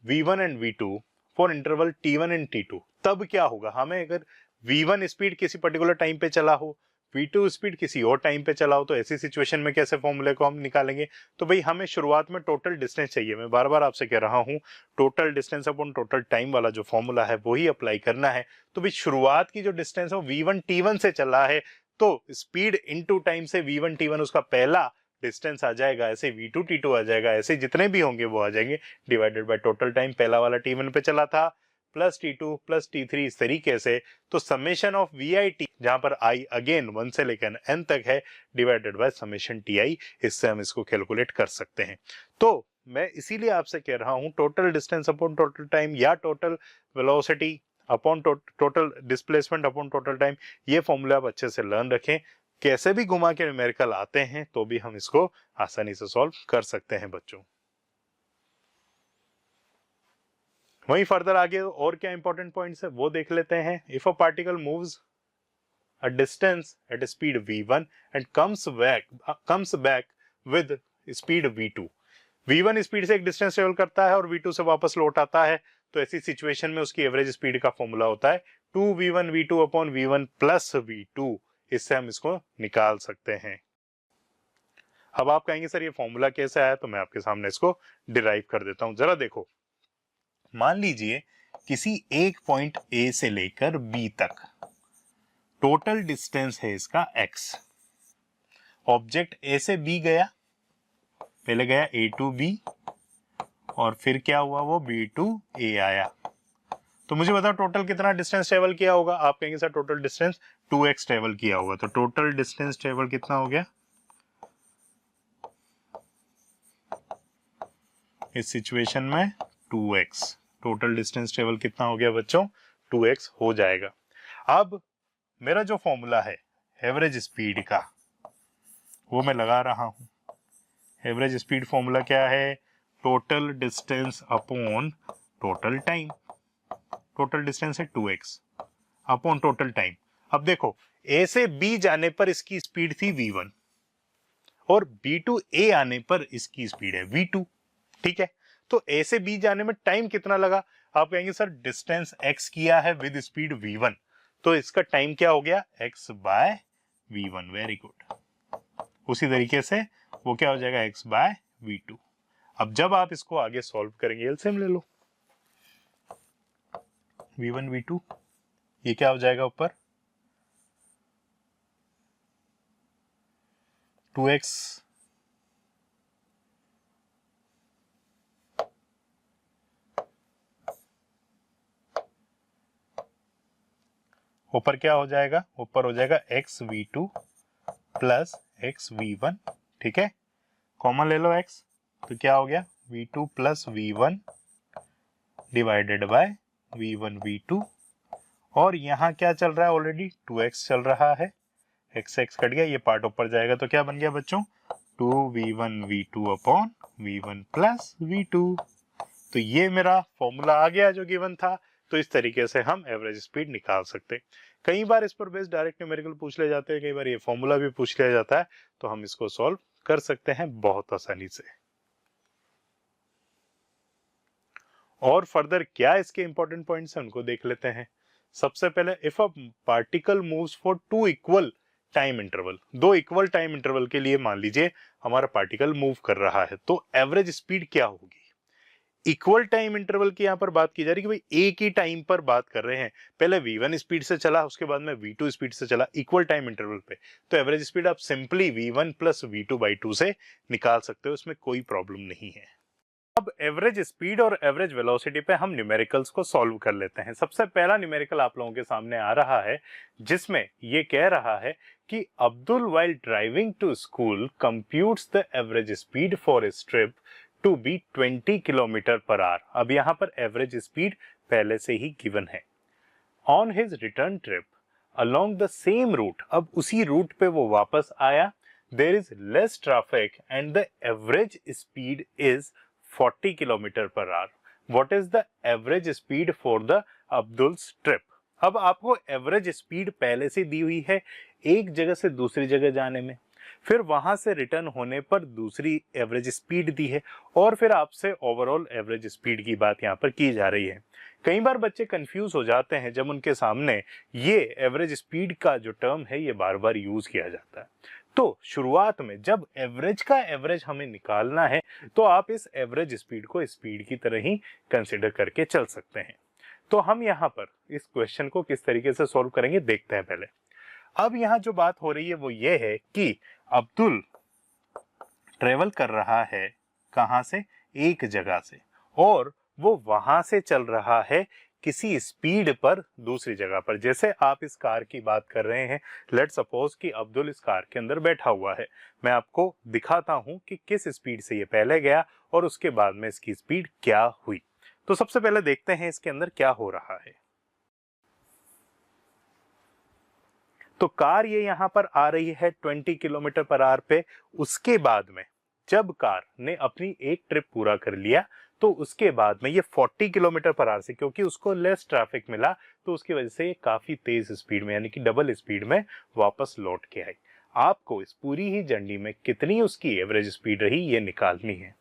v1 and v2 for interval t1 and t2, तब क्या होगा, हमें अगर v1 स्पीड किसी पर्टिकुलर टाइम पे चला हो, v2 स्पीड किसी और टाइम पे चला हो, तो ऐसी सिचुएशन में कैसे फॉर्मूले को हम निकालेंगे। तो भाई हमें शुरुआत में टोटल डिस्टेंस चाहिए, मैं बार बार आपसे कह रहा हूं total distance upon total time वाला जो फॉर्मूला है वही अप्लाई करना है। तो भाई शुरुआत की जो डिस्टेंस है v1 t1 से चला है तो स्पीड इनटू टाइम से v1 t1 उसका पहला डिस्टेंस आ जाएगा, ऐसे v2 t2 आ जाएगा, ऐसे जितने भी होंगे वो आ जाएंगे, डिवाइडेड बाय टोटल टाइम पहला वाला t1 पे चला था प्लस t2 प्लस t3, इस तरीके से। तो समेशन ऑफ VIT, जहां पर i अगेन 1 से लेकर n तक है, डिवाइडेड बाय समेशन TI, इससे हम इसको कैलकुलेट कर सकते हैं। तो मैं इसीलिए आपसे कह रहा हूं total distance upon total time या total velocity upon total displacement upon total time, ये फॉर्मूला आप अच्छे से लर्न रखें। कैसे भी घुमा के न्यूमेरिकल आते हैं तो भी हम इसको आसानी से सॉल्व कर सकते हैं बच्चों। वहीं फर्दर आगे और क्या इंपॉर्टेंट पॉइंट्स है वो देख लेते हैं। If a particle moves a distance at speed v1 and comes back with speed v2, v1 speed से एक डिस्टेंस ट्रेवल करता है और v2 से वापस लौट आता है, तो ऐसी सिचुएशन में उसकी एवरेज स्पीड का फॉर्मूला होता है 2v1 v2 upon v1 plus v2, इससे हम इसको निकाल सकते हैं। अब आप कहेंगे सर ये फॉर्मूला कैसे आया, तो मैं आपके सामने इसको डिराइव कर देता हूं, जरा देखो। मान लीजिए किसी एक पॉइंट ए से लेकर बी तक टोटल डिस्टेंस है इसका x, ऑब्जेक्ट ए से बी गया, पहले गया ए टू बी और फिर क्या हुआ, वो बी टू ए आया। तो मुझे बताओ टोटल कितना डिस्टेंस ट्रेवल किया होगा। आप कहेंगे sir total distance 2x travel किया होगा, तो टोटल डिस्टेंस ट्रेवल कितना हो गया इस सिचुएशन में 2x। टोटल डिस्टेंस ट्रेवल कितना हो गया बच्चों, 2x हो जाएगा। अब मेरा जो फॉर्मूला है एवरेज स्पीड का वो मैं लगा रहा हूं। एवरेज स्पीड फॉर्मूला क्या है, total distance upon total time. Total distance है 2x अपॉन टोटल टाइम। अब देखो ए से बी जाने पर इसकी स्पीड थी v1 और b टू a आने पर इसकी स्पीड है v2, ठीक है। तो a से b जाने में टाइम कितना लगा? आप कहेंगे सर डिस्टेंस x किया है विद स्पीड v1, तो इसका टाइम क्या हो गया? x by v1, very good. उसी तरीके से वो क्या हो जाएगा? x by v2। अब जब आप इसको आगे सॉल्व करेंगे, एलसीएम ले लो, v1 v2, ये क्या हो जाएगा ऊपर? 2x ऊपर क्या हो जाएगा? ऊपर हो जाएगा x v2 plus x v1, ठीक है। कॉमन ले लो x, तो क्या हो गया? v2 plus v1 divided by v1 v2, और यहाँ क्या चल रहा है? ऑलरेडी 2x चल रहा है, x x कट गया, ये पार्ट ऊपर जाएगा, तो क्या बन गया बच्चों? 2v1 v2 upon v1 plus v2। तो ये मेरा फॉर्मूला आ गया जो गिवन था। तो इस तरीके से हम एवरेज स्पीड निकाल सकते हैं। कई बार इस पर बेस्ड डायरेक्ट न्यूमेरिकल पूछ ले जाते हैं, कई बार ये फॉर्मूला भी पूछ लिया जाता है, तो हम इसको सॉल्व कर सकते हैं बहुत आसानी से। और फर्दर क्या इसके इंपॉर्टेंट पॉइंट्स हैं उनको देख लेते हैं। सबसे पहले, if a particle moves for two equal time interval, दो इक्वल टाइम इंटरवल के लिए मान लीजिए हमारा पार्टिकल मूव कर रहा है, तो एवरेज स्पीड क्या होगी? इक्वल टाइम इंटरवल की यहाँ पर बात की जा रही है कि भाई एक ही टाइम पर बात कर रहे हैं, पहले v1 स्पीड से चला, उसके बाद में v2 स्पीड से चला, इक्वल टाइम इंटरवल पे, तो एवरेज स्पीड आप simply v1 plus v2 by 2 से निकाल सकते हो, इसमें कोई प्रॉब्लम नहीं है। अब एवरेज स्पीड और एवरेज वेलोसिटी पे हम न्यूमेरिकल्स को सॉल्व कर लेते हैं। सबसे पहला न्यूमेरिकल आप लोगों के सामने आ रहा है, जिसमें ये कह रहा है कि Abdul while driving to school computes the average speed for his trip to be 20 kilometre per hour. अब यहाँ पर एवरेज स्पीड पहले से ही गिवन है। On his return trip along the same route, अब उसी रूट पे वो वापस आया, there is less traffic and the average speed is 40 kilometre per hour. What is the average speed for the Abdul's trip? अब आपको एवरेज स्पीड पहले से दी हुई है एक जगह से दूसरी जगह जाने में, फिर वहां से रिटर्न होने पर दूसरी एवरेज स्पीड दी है, और फिर आपसे ओवरऑल एवरेज स्पीड की बात यहाँ पर की जा रही है। कई बार बच्चे कंफ्यूज हो जाते हैं जब उनके सामने ये एवरेज स्पीड का जो टर्म है ये बार बार यूज किया जाता है। तो शुरुआत में जब एवरेज का एवरेज हमें निकालना है, तो आप इस एवरेज स्पीड को स्पीड की तरह ही कंसिडर करके चल सकते हैं। तो हम यहाँ पर इस क्वेश्चन को किस तरीके से सॉल्व करेंगे देखते हैं पहले। अब यहाँ जो बात हो रही है वो ये है कि अब्दुल ट्रेवल कर रहा है कहां से? एक जगह से, और वो वहां से चल रहा है किसी स्पीड पर दूसरी जगह पर। जैसे आप इस कार की बात कर रहे हैं, लेट्स सपोज कि अब्दुल इस कार के अंदर बैठा हुआ है। मैं आपको दिखाता हूं कि किस स्पीड से ये पहले गया और उसके बाद में इसकी स्पीड क्या हुई। तो सबसे पहले देखते हैं इसके अंदर क्या हो रहा है। तो कार ये यहां पर आ रही है 20 किलोमीटर पर आवर पे। उसके बाद में जब कार ने अपनी एक ट्रिप पूरा कर लिया, तो उसके बाद में ये 40 किलोमीटर पर आवर से, क्योंकि उसको लेस ट्रैफिक मिला, तो उसकी वजह से ये काफी तेज स्पीड में यानी कि डबल स्पीड में वापस लौट के आई। आपको इस पूरी ही जर्नी में कितनी उसकी एवरेज स्पीड रही ये निकालनी है।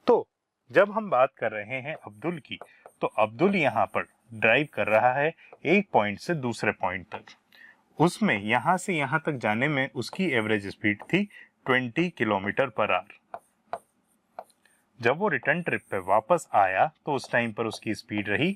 तो जब हम बात कर रहे हैं अब्दुल की, तो अब्दुल यहाँ पर ड्राइव कर रहा है एक पॉइंट से दूसरे पॉइंट तक। उसमें यहां से यहां तक जाने में उसकी एवरेज स्पीड थी 20 किलोमीटर पर आवर। जब वो रिटर्न ट्रिप पे वापस आया तो उस टाइम पर उसकी स्पीड रही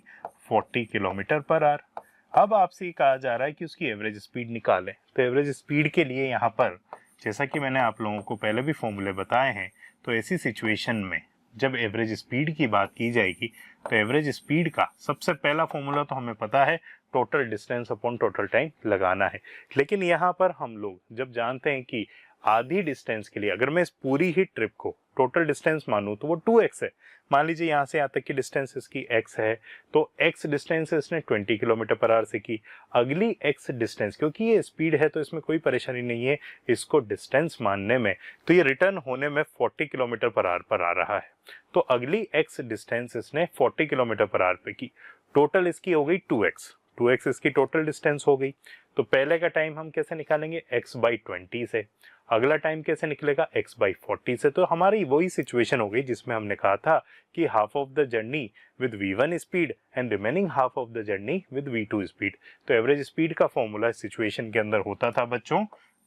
40 किलोमीटर पर आवर। अब आपसे कहा जा रहा है कि उसकी एवरेज स्पीड निकालें। तो एवरेज स्पीड के लिए यहाँ पर, जैसा कि मैंने आप लोगों को पहले भी फॉर्मूले बताए हैं, तो ऐसी सिचुएशन में जब एवरेज स्पीड की बात की जाएगी, तो एवरेज स्पीड का सबसे पहला फॉर्मूला तो हमें पता है, total distance upon total time लगाना है। लेकिन यहाँ पर हम लोग जब जानते हैं कि आधी डिस्टेंस के लिए अगर मैं इस पूरी ही ट्रिप को टोटल डिस्टेंस मानूं तो वो 2x है। मान लीजिए यहाँ से यहाँ तक की डिस्टेंस इसकी x है, तो x डिस्टेंस इसने 20 किलोमीटर पर आवर से की। अगली x डिस्टेंस, क्योंकि ये स्पीड है तो इसमें कोई परेशानी नहीं है इसको डिस्टेंस मानने में, तो ये रिटर्न होने में 40 किलोमीटर पर आवर पर आ रहा है। तो अगली x डिस्टेंस इसने 40 किलोमीटर पर आवर पे की, टोटल इसकी हो गई 2x। 2x इसकी टोटल डिस्टेंस हो गई। तो पहले का टाइम हम कैसे निकालेंगे, x/20 से। अगला टाइम कैसे निकलेगा, x/40 से। तो हमारी वही सिचुएशन हो गई जिसमें हमने कहा था कि half of the journey with v1 speed and remaining half of the journey with v2 speed. तो एवरेज स्पीड का फॉर्मूला सिचुएशन के अंदर होता था बच्चों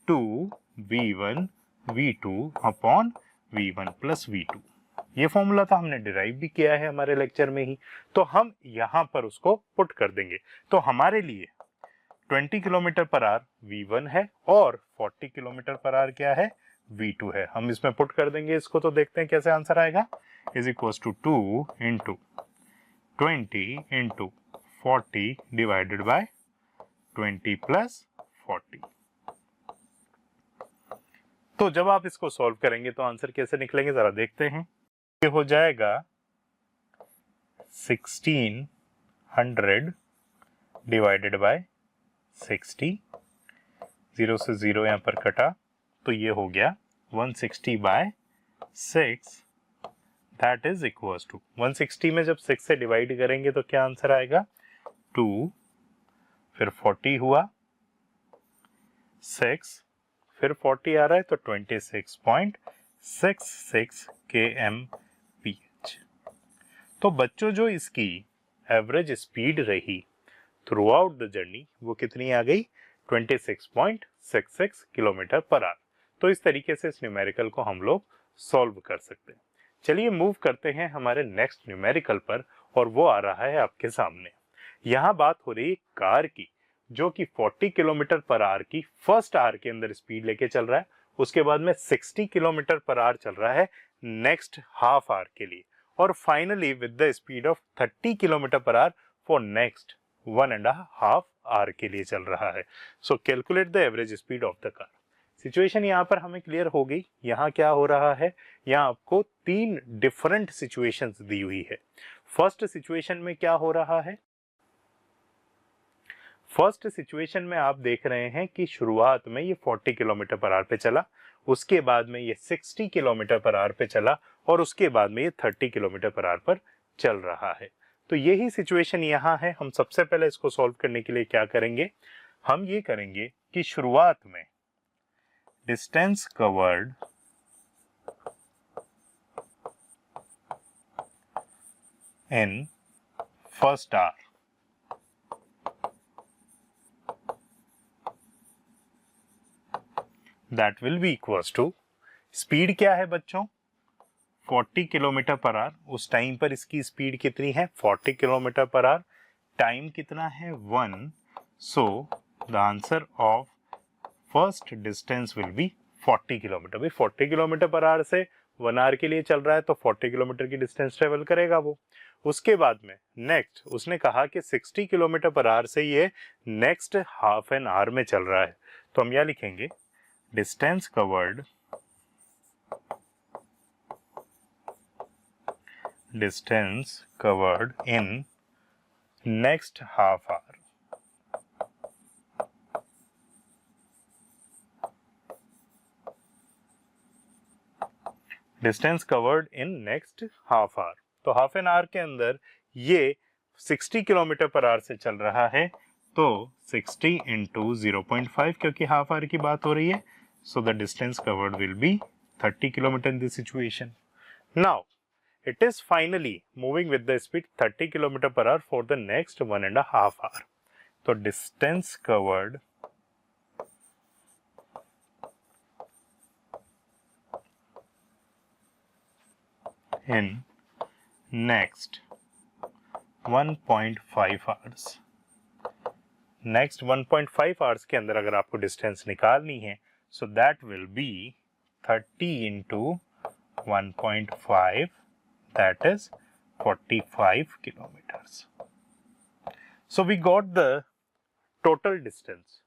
2v1 v2 upon v1 plus v2। ये फॉर्मूला था, हमने डिराइव भी किया है हमारे लेक्चर में ही। तो हम यहाँ पर उसको पुट कर देंगे। तो हमारे लिए 20 किलोमीटर पर आवर v1 है और 40 किलोमीटर पर आवर क्या है, v2 है। हम इसमें पुट कर देंगे इसको, तो देखते हैं कैसे आंसर आएगा। Is equal to 2 into 20 into 40 divided by 20 plus 40। तो जब आप इसको सॉल्व करेंगे तो आंसर कैसे निकलेंगे जरा देखते हैं। ये हो जाएगा 1600 डिवाइडेड बाय 60, 0 से 0 यहाँ पर कटा, तो ये हो गया 160/6। दैट इज इक्वल टू 160 में जब 6 से डिवाइड करेंगे तो क्या आंसर आएगा, 2, फिर 40 हुआ, 6, फिर 40 आ रहा है तो 26.66 kmph। तो बच्चों जो इसकी एवरेज स्पीड रही थ्रू आउट द जर्नी वो कितनी आ गई, 26.66 किलोमीटर पर आवर। तो इस तरीके से इस न्यूमेरिकल को हम लोग सॉल्व कर सकते हैं। चलिए मूव करते हैं हमारे नेक्स्ट न्यूमेरिकल पर, और वो आ रहा है आपके सामने। यहाँ बात हो रही है कार की, जो कि 40 किलोमीटर पर आवर की फर्स्ट आवर के अंदर स्पीड लेके चल रहा है, उसके बाद में 60 किलोमीटर पर आवर चल रहा है नेक्स्ट हाफ आवर के लिए, और finally with the speed of 30 kilometre per hour for next 1.5 hour के लिए चल रहा है। So calculate the average speed of the car. Situation यहाँ पर हमें क्लियर हो गई। यहाँ क्या हो रहा है, यहाँ आपको 3 डिफरेंट सिचुएशंस दी हुई है। फर्स्ट सिचुएशन में क्या हो रहा है, फर्स्ट सिचुएशन में आप देख रहे हैं कि शुरुआत में ये 40 किलोमीटर पर आवर पे चला, उसके बाद में ये 60 किलोमीटर पर आवर पे चला, और उसके बाद में ये 30 किलोमीटर पर आवर पर चल रहा है। तो यही सिचुएशन यहाँ है। हम सबसे पहले इसको सॉल्व करने के लिए क्या करेंगे, हम ये करेंगे कि शुरुआत में distance covered in first hour, that will be equals to, speed क्या है बच्चों, 40 किलोमीटर पर आवर। उस टाइम पर इसकी स्पीड कितनी है, 40 किलोमीटर पर आवर। टाइम कितना है, 1। सो the answer of first distance will be 40 kilometre. भाई 40 किलोमीटर पर आवर से 1 आवर के लिए चल रहा है तो 40 किलोमीटर की डिस्टेंस ट्रेवल करेगा वो। उसके बाद में नेक्स्ट उसने कहा कि 60 किलोमीटर पर आवर से ये नेक्स्ट हाफ एन आवर में चल रहा है। तो हम यह लिखेंगे, distance covered in next half hour। Distance covered in next half hour. तो हाफ एन आवर के अंदर ये 60 किलोमीटर पर आवर से चल रहा है, तो 60 इंटू 0.5, क्योंकि हाफ आवर की बात हो रही है। So the distance covered will be 30 kilometre in this situation. Now it is finally moving with the speed 30 km per hour for the next 1.5 hour. So distance covered in next 1.5 hours. Next 1.5 hours के अंदर अगर आपको distance निकालनी है, so that will be 30 into 1.5, that is 45 kilometers. So we got the total distance.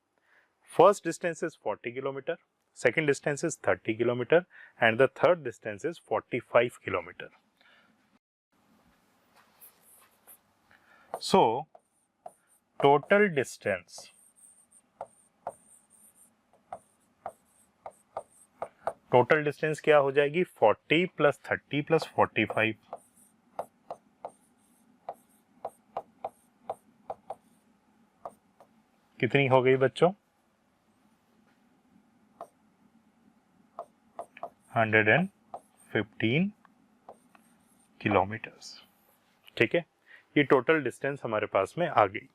First distance is 40 kilometer, second distance is 30 kilometer, and the third distance is 45 kilometer. So total distance क्या हो जाएगी, 40 plus 30 plus 45। कितनी हो गई बच्चों? 115 kilometres. ठीक है, ये टोटल डिस्टेंस हमारे पास में आ गई।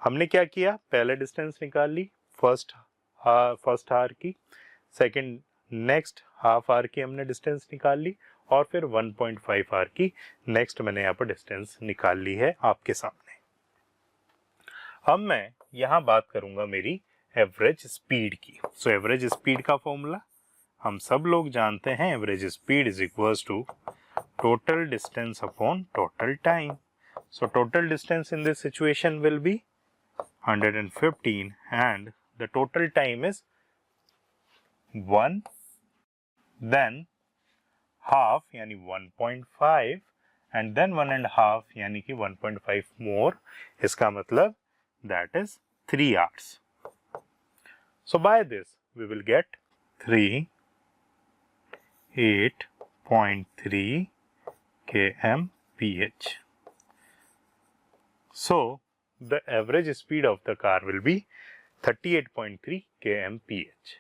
हमने क्या किया, पहले डिस्टेंस निकाल ली फर्स्ट आवर की, सेकंड नेक्स्ट हाफ आवर की हमने डिस्टेंस निकाल ली, और फिर 1.5 आवर की नेक्स्ट मैंने यहाँ पर डिस्टेंस निकाल ली है आपके सामने। अब मैं यहाँ बात करूंगा मेरी एवरेज स्पीड की। सो एवरेज स्पीड का फॉर्मूला हम सब लोग जानते हैं, average speed is equals to total distance upon total time. So total distance in this situation will be 115 and the total time is 1, then half यानी 1.5 and then 1.5 यानी कि 1.5 more, इसका मतलब that is 3 hours. So by this we will get 8.3 kmph. So the average speed of the car will be 38.3 kmph.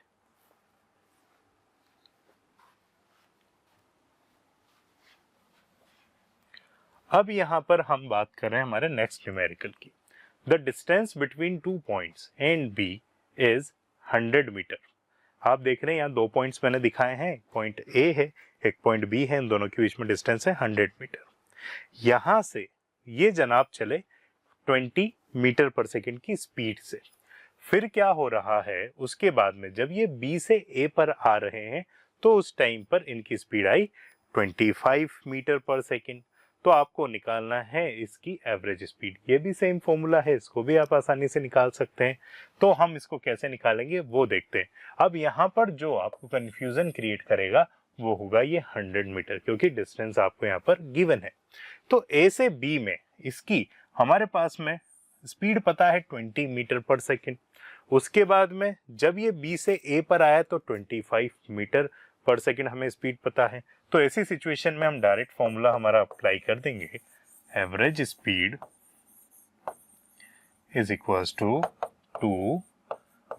अब यहां पर हम बात कर रहे हैं हमारे नेक्स्ट न्यूमेरिकल की। The distance between 2 points A and B is 100 metre. आप देख रहे हैं यहाँ 2 पॉइंट्स मैंने दिखाए हैं, पॉइंट ए है, एक पॉइंट बी है, इन दोनों के बीच में डिस्टेंस है 100 मीटर। यहां से ये जनाब चले 20 मीटर पर सेकंड की स्पीड से। फिर क्या हो रहा है, उसके बाद में जब ये बी से ए पर आ रहे हैं तो उस टाइम पर इनकी स्पीड आई 25 मीटर पर सेकंड। तो आपको निकालना है इसकी एवरेज स्पीड। ये भी सेम फॉर्मूला है, इसको भी आप आसानी से निकाल सकते हैं। तो हम इसको कैसे निकालेंगे वो देखते हैं। अब यहाँ पर जो आपको कंफ्यूजन क्रिएट करेगा वो होगा ये 100 मीटर, क्योंकि डिस्टेंस आपको यहाँ पर गिवन है। तो ए से बी में इसकी हमारे पास में स्पीड पता है 20 मीटर पर सेकेंड। उसके बाद में जब ये बी से ए पर आया तो 25 मीटर पर सेकेंड हमें स्पीड पता है। तो ऐसी सिचुएशन में हम डायरेक्ट फॉर्मूला हमारा अप्लाई कर देंगे, average speed is equals to 2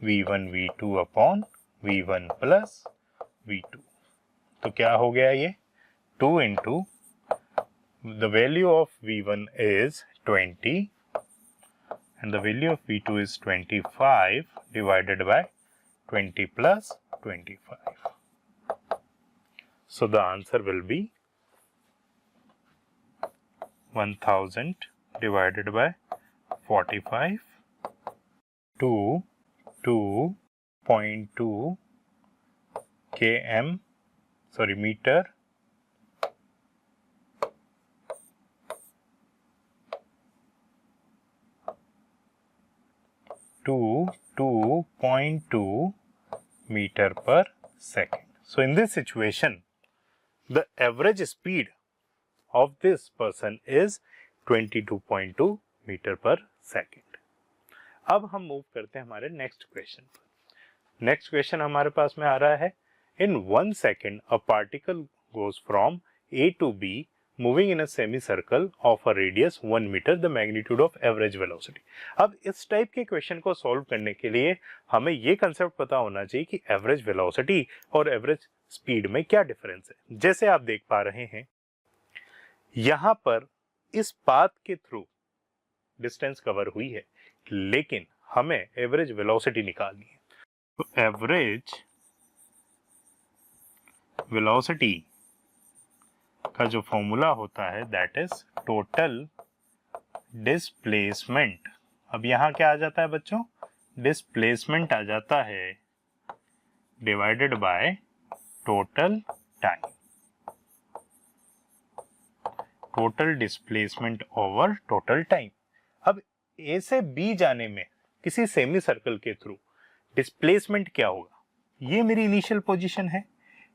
v1 v2 upon v1 plus v2। तो क्या हो गया ये 2 into the value of v1 is 20 and the value of v2 is 25 divided by 20 plus 25. So the answer will be 1000 divided by 45 to 2.2 meter to 2.2 meter per second. So in this situation, the average speed of this person is 22.2 meter per second. अब हम move करते हैं हमारे next question पर। Next question हमारे पास में आ रहा है, इन 1 second a particle goes from A to B moving in a semicircle of a radius 1 meter, the magnitude of average velocity. अब इस टाइप के क्वेश्चन को सॉल्व करने के लिए हमें ये कंसेप्ट पता होना चाहिए कि एवरेज वेलोसिटी और एवरेज स्पीड में क्या डिफरेंस है। जैसे आप देख पा रहे हैं यहां पर इस पाथ के थ्रू डिस्टेंस कवर हुई है, लेकिन हमें एवरेज वेलोसिटी निकालनी है। तो एवरेज वेलोसिटी का जो फॉर्मूला होता है दैट इज टोटल डिस्प्लेसमेंट। अब यहां क्या आ जाता है बच्चों, डिस्प्लेसमेंट आ जाता है divided by total time, total displacement over total time. अब ए से बी जाने में किसी सेमी सर्कल के थ्रू डिस्प्लेसमेंट क्या होगा, ये मेरी इनिशियल पोजीशन है,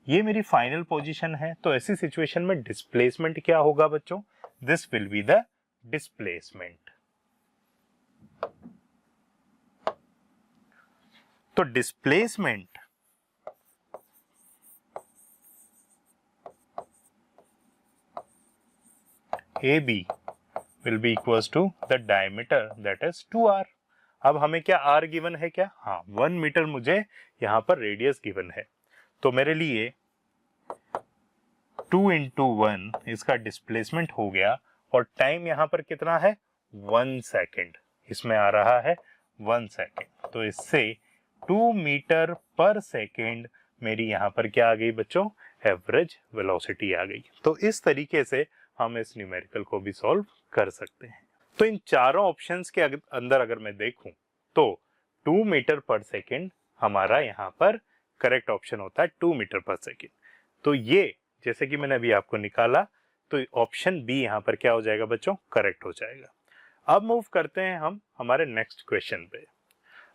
ये मेरी फाइनल पोजीशन है। तो ऐसी सिचुएशन में डिस्प्लेसमेंट क्या होगा बच्चों, this will be the displacement. तो displacement AB will be equals to the diameter, that is 2r. अब हमें क्या r गिवन है क्या, हाँ 1 मीटर मुझे यहाँ पर रेडियस गिवन है, तो मेरे लिए 2 इंटू 1 इसका डिस्प्लेसमेंट हो गया, और टाइम यहाँ पर कितना है 1 सेकेंड, इसमें आ रहा है 1 सेकेंड, तो इससे 2 मीटर पर सेकेंड मेरी यहाँ पर क्या आ गई बच्चों, एवरेज वेलोसिटी आ गई। तो इस तरीके से हम इस न्यूमेरिकल को भी सॉल्व कर सकते हैं। तो इन चारों ऑप्शंस के अंदर अगर मैं देखूं तो 2 मीटर पर सेकेंड हमारा यहाँ पर करेक्ट ऑप्शन होता है, 2 मीटर पर सेकेंड। तो ये जैसे कि मैंने अभी आपको निकाला, तो ऑप्शन बी यहाँ पर क्या हो जाएगा बच्चों, करेक्ट हो जाएगा। अब मूव करते हैं हम हमारे नेक्स्ट क्वेश्चन पे।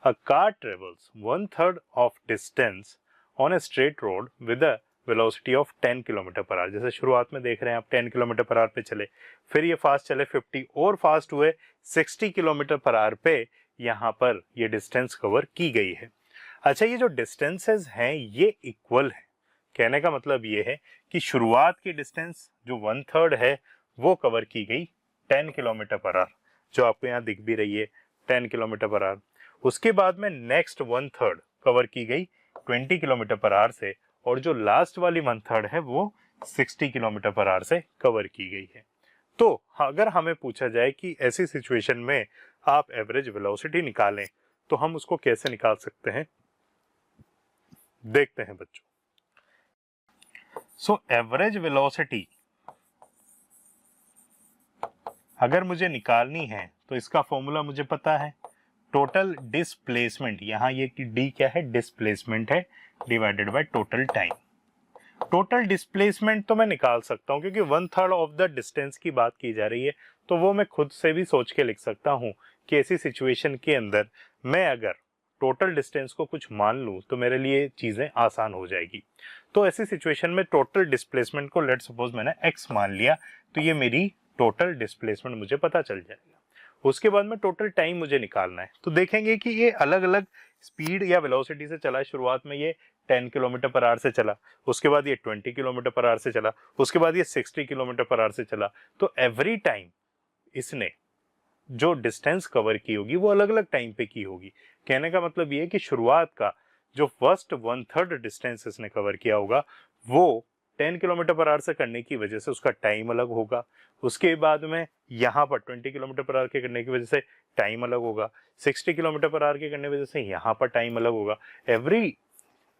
A car travels 1/3 of distance on a straight road with a velocity of 10 kilometre per our. जैसे शुरुआत में देख रहे हैं आप 10 किलोमीटर पर आवर पे चले, फिर ये फास्ट चले 50 और फास्ट हुए 60 किलोमीटर पर आवर पे यहाँ पर ये डिस्टेंस कवर की गई है। अच्छा, ये जो डिस्टेंसेस हैं ये इक्वल है, कहने का मतलब ये है कि शुरुआत की डिस्टेंस जो 1/3 है वो कवर की गई 10 किलोमीटर पर आवर, जो आपको यहाँ दिख भी रही है 10 किलोमीटर पर आवर। उसके बाद में नेक्स्ट 1/3 कवर की गई 20 किलोमीटर पर आवर से, और जो लास्ट वाली 1/3 है वो 60 किलोमीटर पर आवर से कवर की गई है। तो अगर हमें पूछा जाए कि ऐसी सिचुएशन में आप एवरेज वेलोसिटी निकालें तो हम उसको कैसे निकाल सकते हैं, देखते हैं बच्चों। सो एवरेज वेलोसिटी अगर मुझे निकालनी है तो इसका फॉर्मूला मुझे पता है, टोटल डिस्प्लेसमेंट, यहाँ ये कि डी क्या है, डिस्प्लेसमेंट है, divided by total time. Total displacement तो मैं निकाल सकता हूँ क्योंकि 1/3 ऑफ द डिस्टेंस की बात की जा रही है, तो वो मैं खुद से भी सोच के लिख सकता हूँ कि ऐसी सिचुएशन के अंदर मैं अगर टोटल डिस्टेंस को कुछ मान लूँ तो मेरे लिए चीज़ें आसान हो जाएगी। तो ऐसी सिचुएशन में टोटल डिस्प्लेसमेंट को लेट सपोज मैंने x मान लिया, तो ये मेरी टोटल डिस्प्लेसमेंट मुझे पता चल जाएगा। उसके बाद में टोटल टाइम मुझे निकालना है, तो देखेंगे कि ये अलग अलग स्पीड या वेलोसिटी से चला है। शुरुआत में ये 10 किलोमीटर पर आवर से चला, उसके बाद ये 20 किलोमीटर पर आवर से चला, उसके बाद ये 60 किलोमीटर पर आवर से चला। तो एवरी टाइम इसने जो डिस्टेंस कवर की होगी वो अलग अलग टाइम पे की होगी। कहने का मतलब ये है कि शुरुआत का जो फर्स्ट 1/3 डिस्टेंस इसने कवर किया होगा वो 10 किलोमीटर पर आवर से करने की वजह से उसका टाइम अलग होगा। उसके बाद में यहाँ पर 20 किलोमीटर पर आवर के करने की वजह से टाइम अलग होगा, 60 किलोमीटर पर आवर के करने की वजह से यहाँ पर टाइम अलग होगा।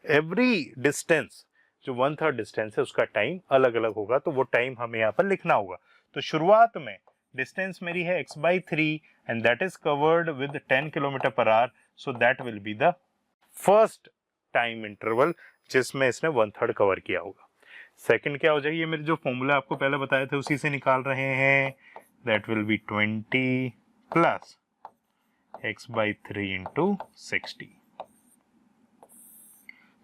एवरी डिस्टेंस जो 1/3 डिस्टेंस है उसका टाइम अलग अलग होगा, तो वो टाइम हमें यहाँ पर लिखना होगा। तो शुरुआत में डिस्टेंस मेरी है x/3 and that is covered with 10 kilometre per our, so that will be the first time interval जिसमें इसने 1/3 कवर किया होगा। सेकंड क्या हो जाएगी, ये मेरे जो फॉर्मूला आपको पहले बताए थे उसी से निकाल रहे हैं, that will B 20 plus x/3 into 60।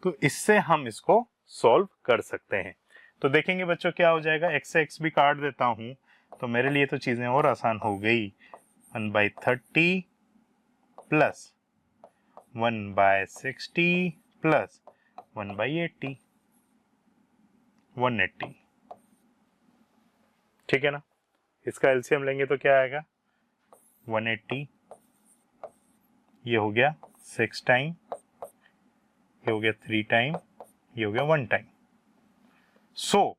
तो इससे हम इसको सॉल्व कर सकते हैं। तो देखेंगे बच्चों क्या हो जाएगा, x से x भी काट देता हूं तो मेरे लिए तो चीजें और आसान हो गई। 1/30 प्लस 1/60 प्लस 1/80, 180। ठीक है ना, इसका एलसीएम लेंगे तो क्या आएगा 180, ये हो गया 6 टाइम, ये हो गया 3 टाइम, ये हो गया 1 टाइम। सो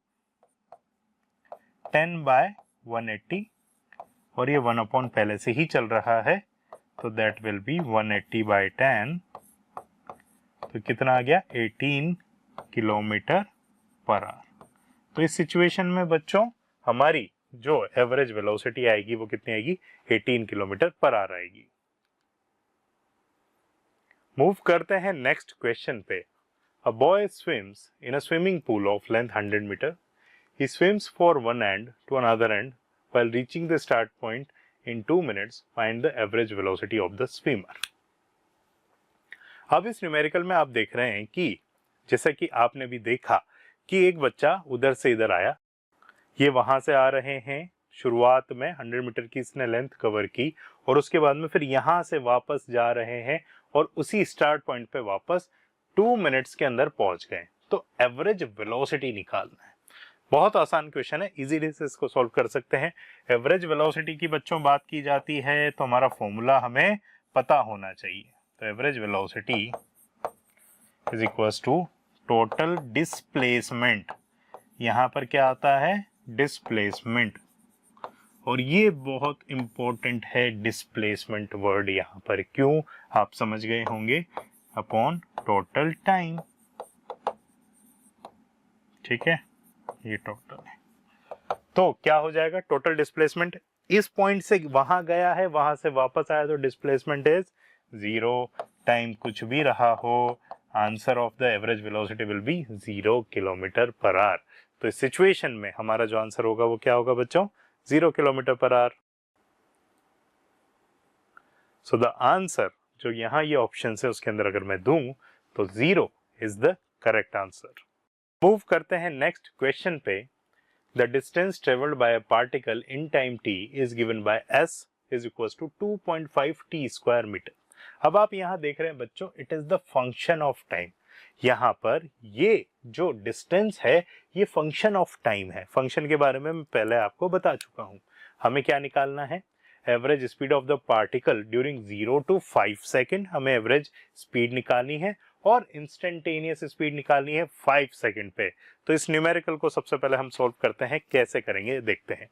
10/180, और ये 1 पहले से ही चल रहा है तो दैट विल बी 180/10, तो कितना आ गया 18 किलोमीटर पर आवर। तो इस सिचुएशन में बच्चों हमारी जो एवरेज वेलोसिटी आएगी वो कितनी आएगी, 18 किलोमीटर पर आवर आएगी। मूव करते हैं नेक्स्ट क्वेश्चन पे। A boy swims in a swimming pool of length 100 metre. He swims for one end to another end while reaching the start point in 2 minutes. Find the average velocity of the swimmer. अब इस numerical में आप देख रहे हैं कि जैसा कि आपने भी देखा कि एक बच्चा उधर से इधर आया, ये वहां से आ रहे हैं, शुरुआत में 100 मीटर की इसने लेंथ कवर की और उसके बाद में फिर यहां से वापस जा रहे हैं और उसी स्टार्ट पॉइंट पे वापस 2 मिनट्स के अंदर पहुंच गए। तो एवरेज वेलोसिटी निकालना है। बहुत आसान क्वेश्चन है, इजीली से इसको सॉल्व कर सकते हैं। एवरेज वेलोसिटी की बच्चों बात की जाती है तो हमारा फॉर्मूला हमें पता होना चाहिए। तो average velocity is equals to total displacement, यहाँ पर क्या आता है डिस्प्लेसमेंट, और ये बहुत इंपॉर्टेंट है डिस्प्लेसमेंट वर्ड यहाँ पर, क्यों आप समझ गए होंगे, अपॉन टोटल टाइम। ठीक है, ये टोटल है, तो क्या हो जाएगा टोटल डिस्प्लेसमेंट, इस पॉइंट से वहां गया है, वहां से वापस आया, तो डिस्प्लेसमेंट इज 0, टाइम कुछ भी रहा हो, answer of the average velocity will B 0 kilometre per our. तो इस सिचुएशन में हमारा जो आंसर होगा वो क्या होगा बच्चों, 0 kilometre per our. So the answer जो यहाँ ये ऑप्शन है उसके अंदर अगर मैं दूं तो 0 is the correct answer. Move करते हैं नेक्स्ट क्वेश्चन पे। The distance traveled by a particle in time t is given by s is equals to 2.5 t square meter। अब आप यहाँ देख रहे हैं बच्चों, it is the function of time. यहाँ पर ये जो डिस्टेंस है ये फंक्शन ऑफ टाइम है। फंक्शन के बारे में मैं पहले आपको बता चुका हूँ। हमें क्या निकालना है, average speed of the particle during 0 to 5 second, हमें एवरेज स्पीड निकालनी है, और इंस्टेंटेनियस स्पीड निकालनी है 5 सेकंड पे। तो इस न्यूमेरिकल को सबसे पहले हम सॉल्व करते हैं, कैसे करेंगे देखते हैं।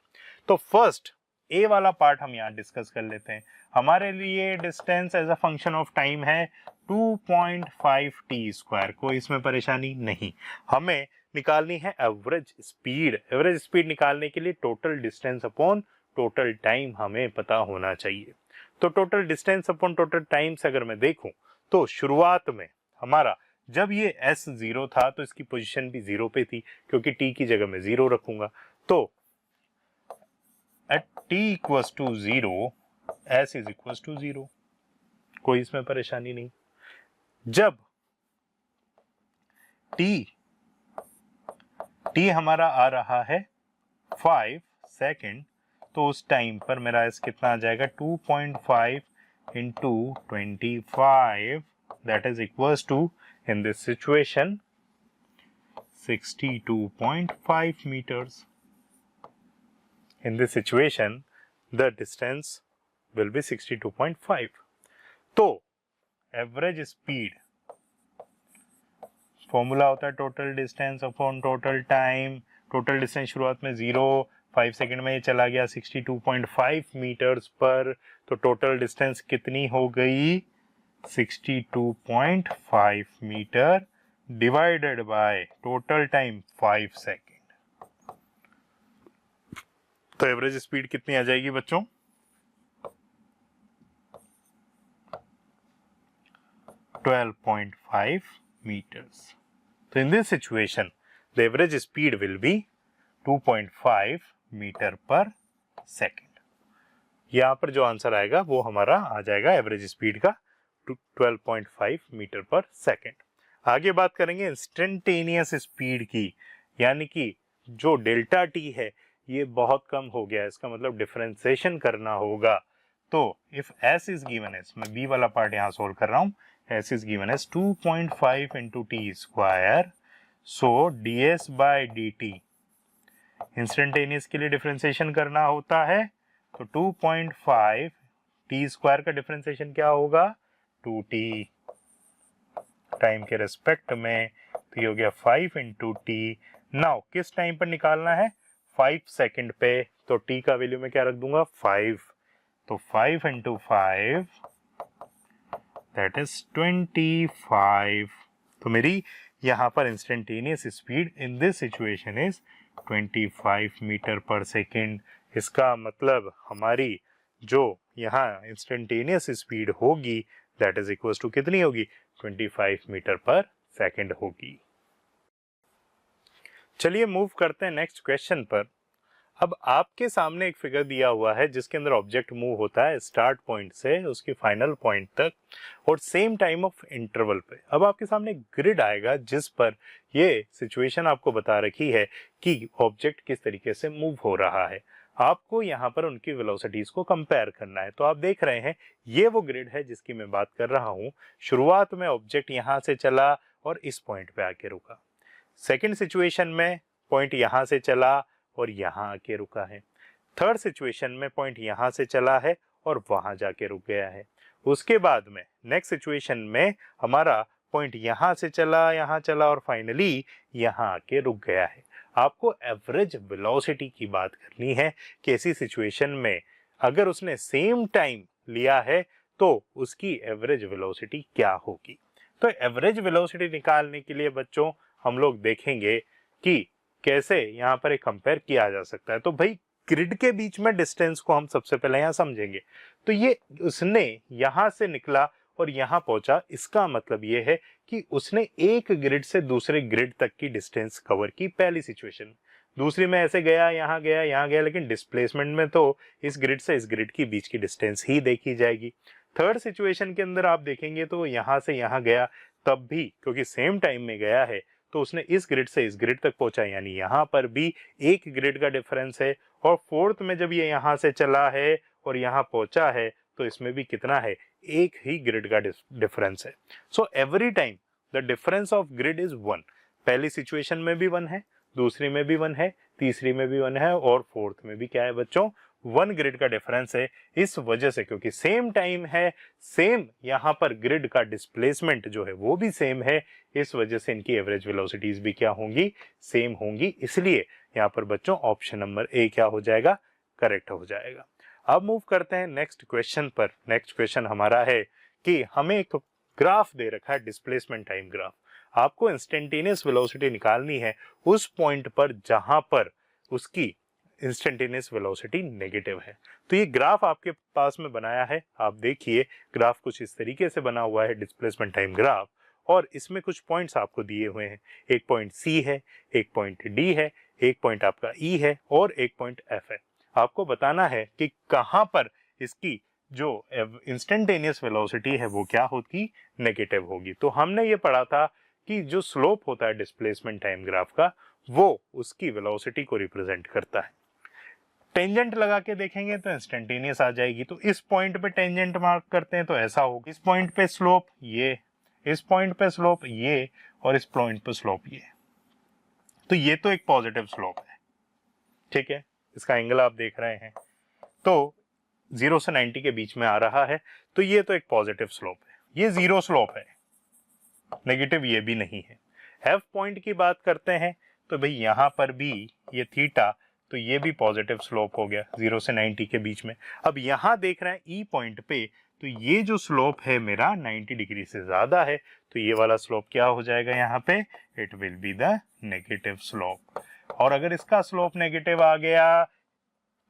तो फर्स्ट ए वाला पार्ट हम यहाँ डिस्कस कर लेते हैं। हमारे लिए distance as a function of time है 2.5 टी स्क्वायर, कोई इसमें परेशानी नहीं। हमें निकालनी है एवरेज स्पीड। एवरेज स्पीड निकालने के लिए total distance upon total time हमें पता होना चाहिए। तो total distance upon total time से अगर मैं देखूं तो शुरुआत में हमारा जब ये s 0 था तो इसकी पोजीशन भी 0 पे थी, क्योंकि t की जगह मैं 0 रखूंगा। तो at t equals to 0 s is equals to 0, कोई इसमें परेशानी नहीं। जब t हमारा आ रहा है 5 सेकेंड, तो उस टाइम पर मेरा s कितना आ जाएगा, 2.5 into 25, that is equals to, in this situation, 62.5 meters. In this situation the distance will be 62.5. तो एवरेज स्पीड फॉर्मूला होता है total distance upon total time. Total distance शुरुआत में 0, 5 सेकेंड में ये चला गया 62.5 मीटर्स पर, तो टोटल डिस्टेंस कितनी हो गई, 62.5 metre divided by total time 5 second. तो एवरेज स्पीड कितनी आ जाएगी बच्चों, 12.5 meters. So in this situation the average speed will be 2.5 meter per second. यहाँ पर जो आंसर आएगा वो हमारा आ जाएगा एवरेज स्पीड का 12.5 मीटर पर सेकेंड। आगे बात करेंगे इंस्टेंटेनियस स्पीड की, यानी कि जो डेल्टा टी है ये बहुत कम हो गया है, इसका मतलब डिफरेंशिएशन करना होगा। तो if s is given as, मैं b वाला पार्ट यहाँ सोल्व कर रहा हूँ, s is given as 2.5 into t square, so ds by dt instantaneous के लिए डिफरेंशिएशन करना होता है, तो 2.5 टी स्क्वायर का डिफरेंशिएशन क्या होगा, 2t टाइम के रेस्पेक्ट में, तो ये हो गया 5 इंटू टी। नाउ किस टाइम पर निकालना है, 5 सेकेंड पे, तो t का वैल्यू में क्या रख दूंगा, 5, तो 5 इंटू 5 दैट इज 25। तो मेरी यहाँ पर instantaneous speed in this situation is 25 metre per second. इसका मतलब हमारी जो यहाँ इंस्टेंटेनियस स्पीड होगी दैट इज इक्वल टू कितनी होगी, 25 मीटर पर सेकेंड होगी। चलिए मूव करते हैं नेक्स्ट क्वेश्चन पर। अब आपके सामने एक फिगर दिया हुआ है जिसके अंदर ऑब्जेक्ट मूव होता है स्टार्ट पॉइंट से उसके फाइनल पॉइंट तक और सेम टाइम ऑफ इंटरवल पे। अब आपके सामने ग्रिड आएगा जिस पर ये सिचुएशन आपको बता रखी है कि ऑब्जेक्ट किस तरीके से मूव हो रहा है। आपको यहाँ पर उनकी वेलोसिटीज को कंपेयर करना है। तो आप देख रहे हैं ये वो ग्रिड है जिसकी मैं बात कर रहा हूँ। शुरुआत में ऑब्जेक्ट यहाँ से चला और इस पॉइंट पे आके रुका। सेकेंड सिचुएशन में पॉइंट यहाँ से चला और यहाँ आके रुका है। थर्ड सिचुएशन में पॉइंट यहाँ से चला है और वहां जाके रुक गया है। उसके बाद में नेक्स्ट सिचुएशन में हमारा पॉइंट यहाँ से चला, यहाँ चला और फाइनली यहाँ आके रुक गया है। आपको एवरेज वेलोसिटी की बात करनी है कि ऐसी सिचुएशन में अगर उसने सेम टाइम लिया है तो उसकी एवरेज वेलोसिटी क्या होगी। तो एवरेज वेलोसिटी निकालने के लिए बच्चों हम लोग देखेंगे कि कैसे यहाँ पर एक कंपेयर किया जा सकता है। तो भाई ग्रिड के बीच में डिस्टेंस को हम सबसे पहले यहाँ समझेंगे। तो ये उसने यहाँ से निकला और यहाँ पहुंचा, इसका मतलब ये है कि उसने एक ग्रिड से दूसरे ग्रिड तक की डिस्टेंस कवर की पहली सिचुएशन। दूसरी में ऐसे गया, यहाँ गया, यहाँ गया, लेकिन डिस्प्लेसमेंट में तो इस ग्रिड से इस ग्रिड की बीच की डिस्टेंस ही देखी जाएगी। थर्ड सिचुएशन के अंदर आप देखेंगे तो यहाँ से यहाँ गया, तब भी क्योंकि सेम टाइम में गया है तो उसने इस ग्रिड से इस ग्रिड तक पहुंचा, यानी यहाँ पर भी एक ग्रिड का डिफरेंस है। और फोर्थ में जब ये यहाँ से चला है और यहाँ पहुंचा है तो इसमें भी कितना है, एक ही ग्रिड का डिफरेंस है। So every time the difference of grid is 1। पहली सिचुएशन में भी 1 है, दूसरी में भी 1 है, तीसरी में भी 1 है और फोर्थ में भी क्या है बच्चों, 1 ग्रिड का डिफरेंस है। इस वजह से क्योंकि सेम टाइम है, सेम यहाँ पर ग्रिड का डिस्प्लेसमेंट जो है वो भी सेम है, इस वजह से इनकी एवरेज वेलोसिटीज भी क्या होंगी, सेम होंगी। इसलिए यहाँ पर बच्चों ऑप्शन नंबर ए क्या हो जाएगा, करेक्ट हो जाएगा। अब मूव करते हैं नेक्स्ट क्वेश्चन पर। नेक्स्ट क्वेश्चन हमारा है कि हमें एक ग्राफ दे रखा है, डिस्प्लेसमेंट टाइम ग्राफ। आपको इंस्टेंटेनियस वेलोसिटी निकालनी है उस पॉइंट पर जहां पर उसकी इंस्टेंटेनियस वेलोसिटी नेगेटिव है। तो ये ग्राफ आपके पास में बनाया है, आप देखिए ग्राफ कुछ इस तरीके से बना हुआ है, डिस्प्लेसमेंट टाइम ग्राफ। और इसमें कुछ पॉइंट्स आपको दिए हुए हैं, एक पॉइंट सी है, एक पॉइंट डी है, एक पॉइंट आपका ई है और एक पॉइंट एफ है। आपको बताना है कि कहां पर इसकी जो इंस्टेंटेनियस वेलोसिटी है वो क्या होगी, नेगेटिव होगी। तो हमने ये पढ़ा था कि जो स्लोप होता है डिस्प्लेसमेंट टाइम ग्राफ का वो उसकी वेलोसिटी को रिप्रेजेंट करता है। टेंजेंट लगा के देखेंगे तो इंस्टेंटेनियस आ जाएगी। तो इस पॉइंट पे टेंजेंट मार्क करते हैं तो ऐसा होगा, इस पॉइंट पे स्लोप ये, इस पॉइंट पे स्लोप ये और इस पॉइंट पे स्लोप ये। तो ये तो एक पॉजिटिव स्लोप है, ठीक है, इसका एंगल आप देख रहे हैं तो 0 से 90 के बीच में आ रहा है, तो ये तो एक पॉजिटिव स्लोप है। ये जीरो स्लोप है, नेगेटिव ये भी नहीं है। एफ पॉइंट की बात करते हैं तो भाई यहाँ पर भी ये थीटा, तो ये भी पॉजिटिव स्लोप हो गया 0 से 90 के बीच में। अब यहाँ देख रहे हैं ई पॉइंट पे, तो ये जो स्लोप है मेरा 90 डिग्री से ज्यादा है, तो ये वाला स्लोप क्या हो जाएगा यहाँ पे, it will be the negative slope. और अगर इसका स्लोप नेगेटिव आ गया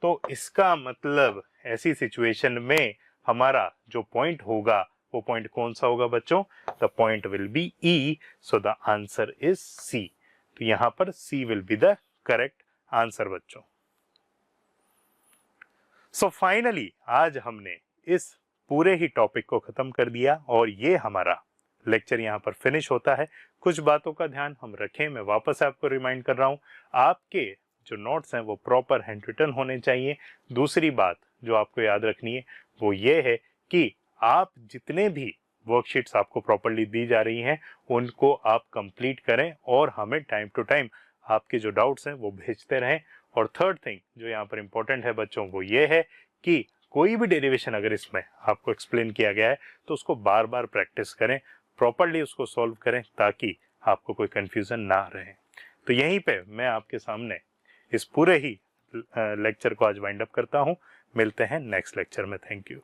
तो इसका मतलब ऐसी सिचुएशन में हमारा जो पॉइंट होगा वो पॉइंट कौन सा होगा बच्चों, the point will be E, so the answer is C. तो यहां पर C will be the correct answer बच्चों। सो फाइनली आज हमने इस पूरे ही टॉपिक को खत्म कर दिया और ये हमारा लेक्चर यहाँ पर फिनिश होता है। कुछ बातों का ध्यान हम रखें, मैं वापस आपको रिमाइंड कर रहा हूँ, आपके जो नोट्स हैं वो प्रॉपर हैंड रिटन होने चाहिए। दूसरी बात जो आपको याद रखनी है वो ये है कि आप जितने भी वर्कशीट्स आपको प्रॉपर्ली दी जा रही हैं उनको आप कंप्लीट करें और हमें टाइम टू टाइम आपके जो डाउट्स हैं वो भेजते रहें। और थर्ड थिंग जो यहाँ पर इंपॉर्टेंट है बच्चों वो ये है कि कोई भी डेरिवेशन अगर इसमें आपको एक्सप्लेन किया गया है तो उसको बार बार प्रैक्टिस करें, प्रॉपर्ली उसको सॉल्व करें ताकि आपको कोई कंफ्यूजन ना रहे। तो यहीं पे मैं आपके सामने इस पूरे ही लेक्चर को आज वाइंड अप करता हूं। मिलते हैं नेक्स्ट लेक्चर में। Thank you.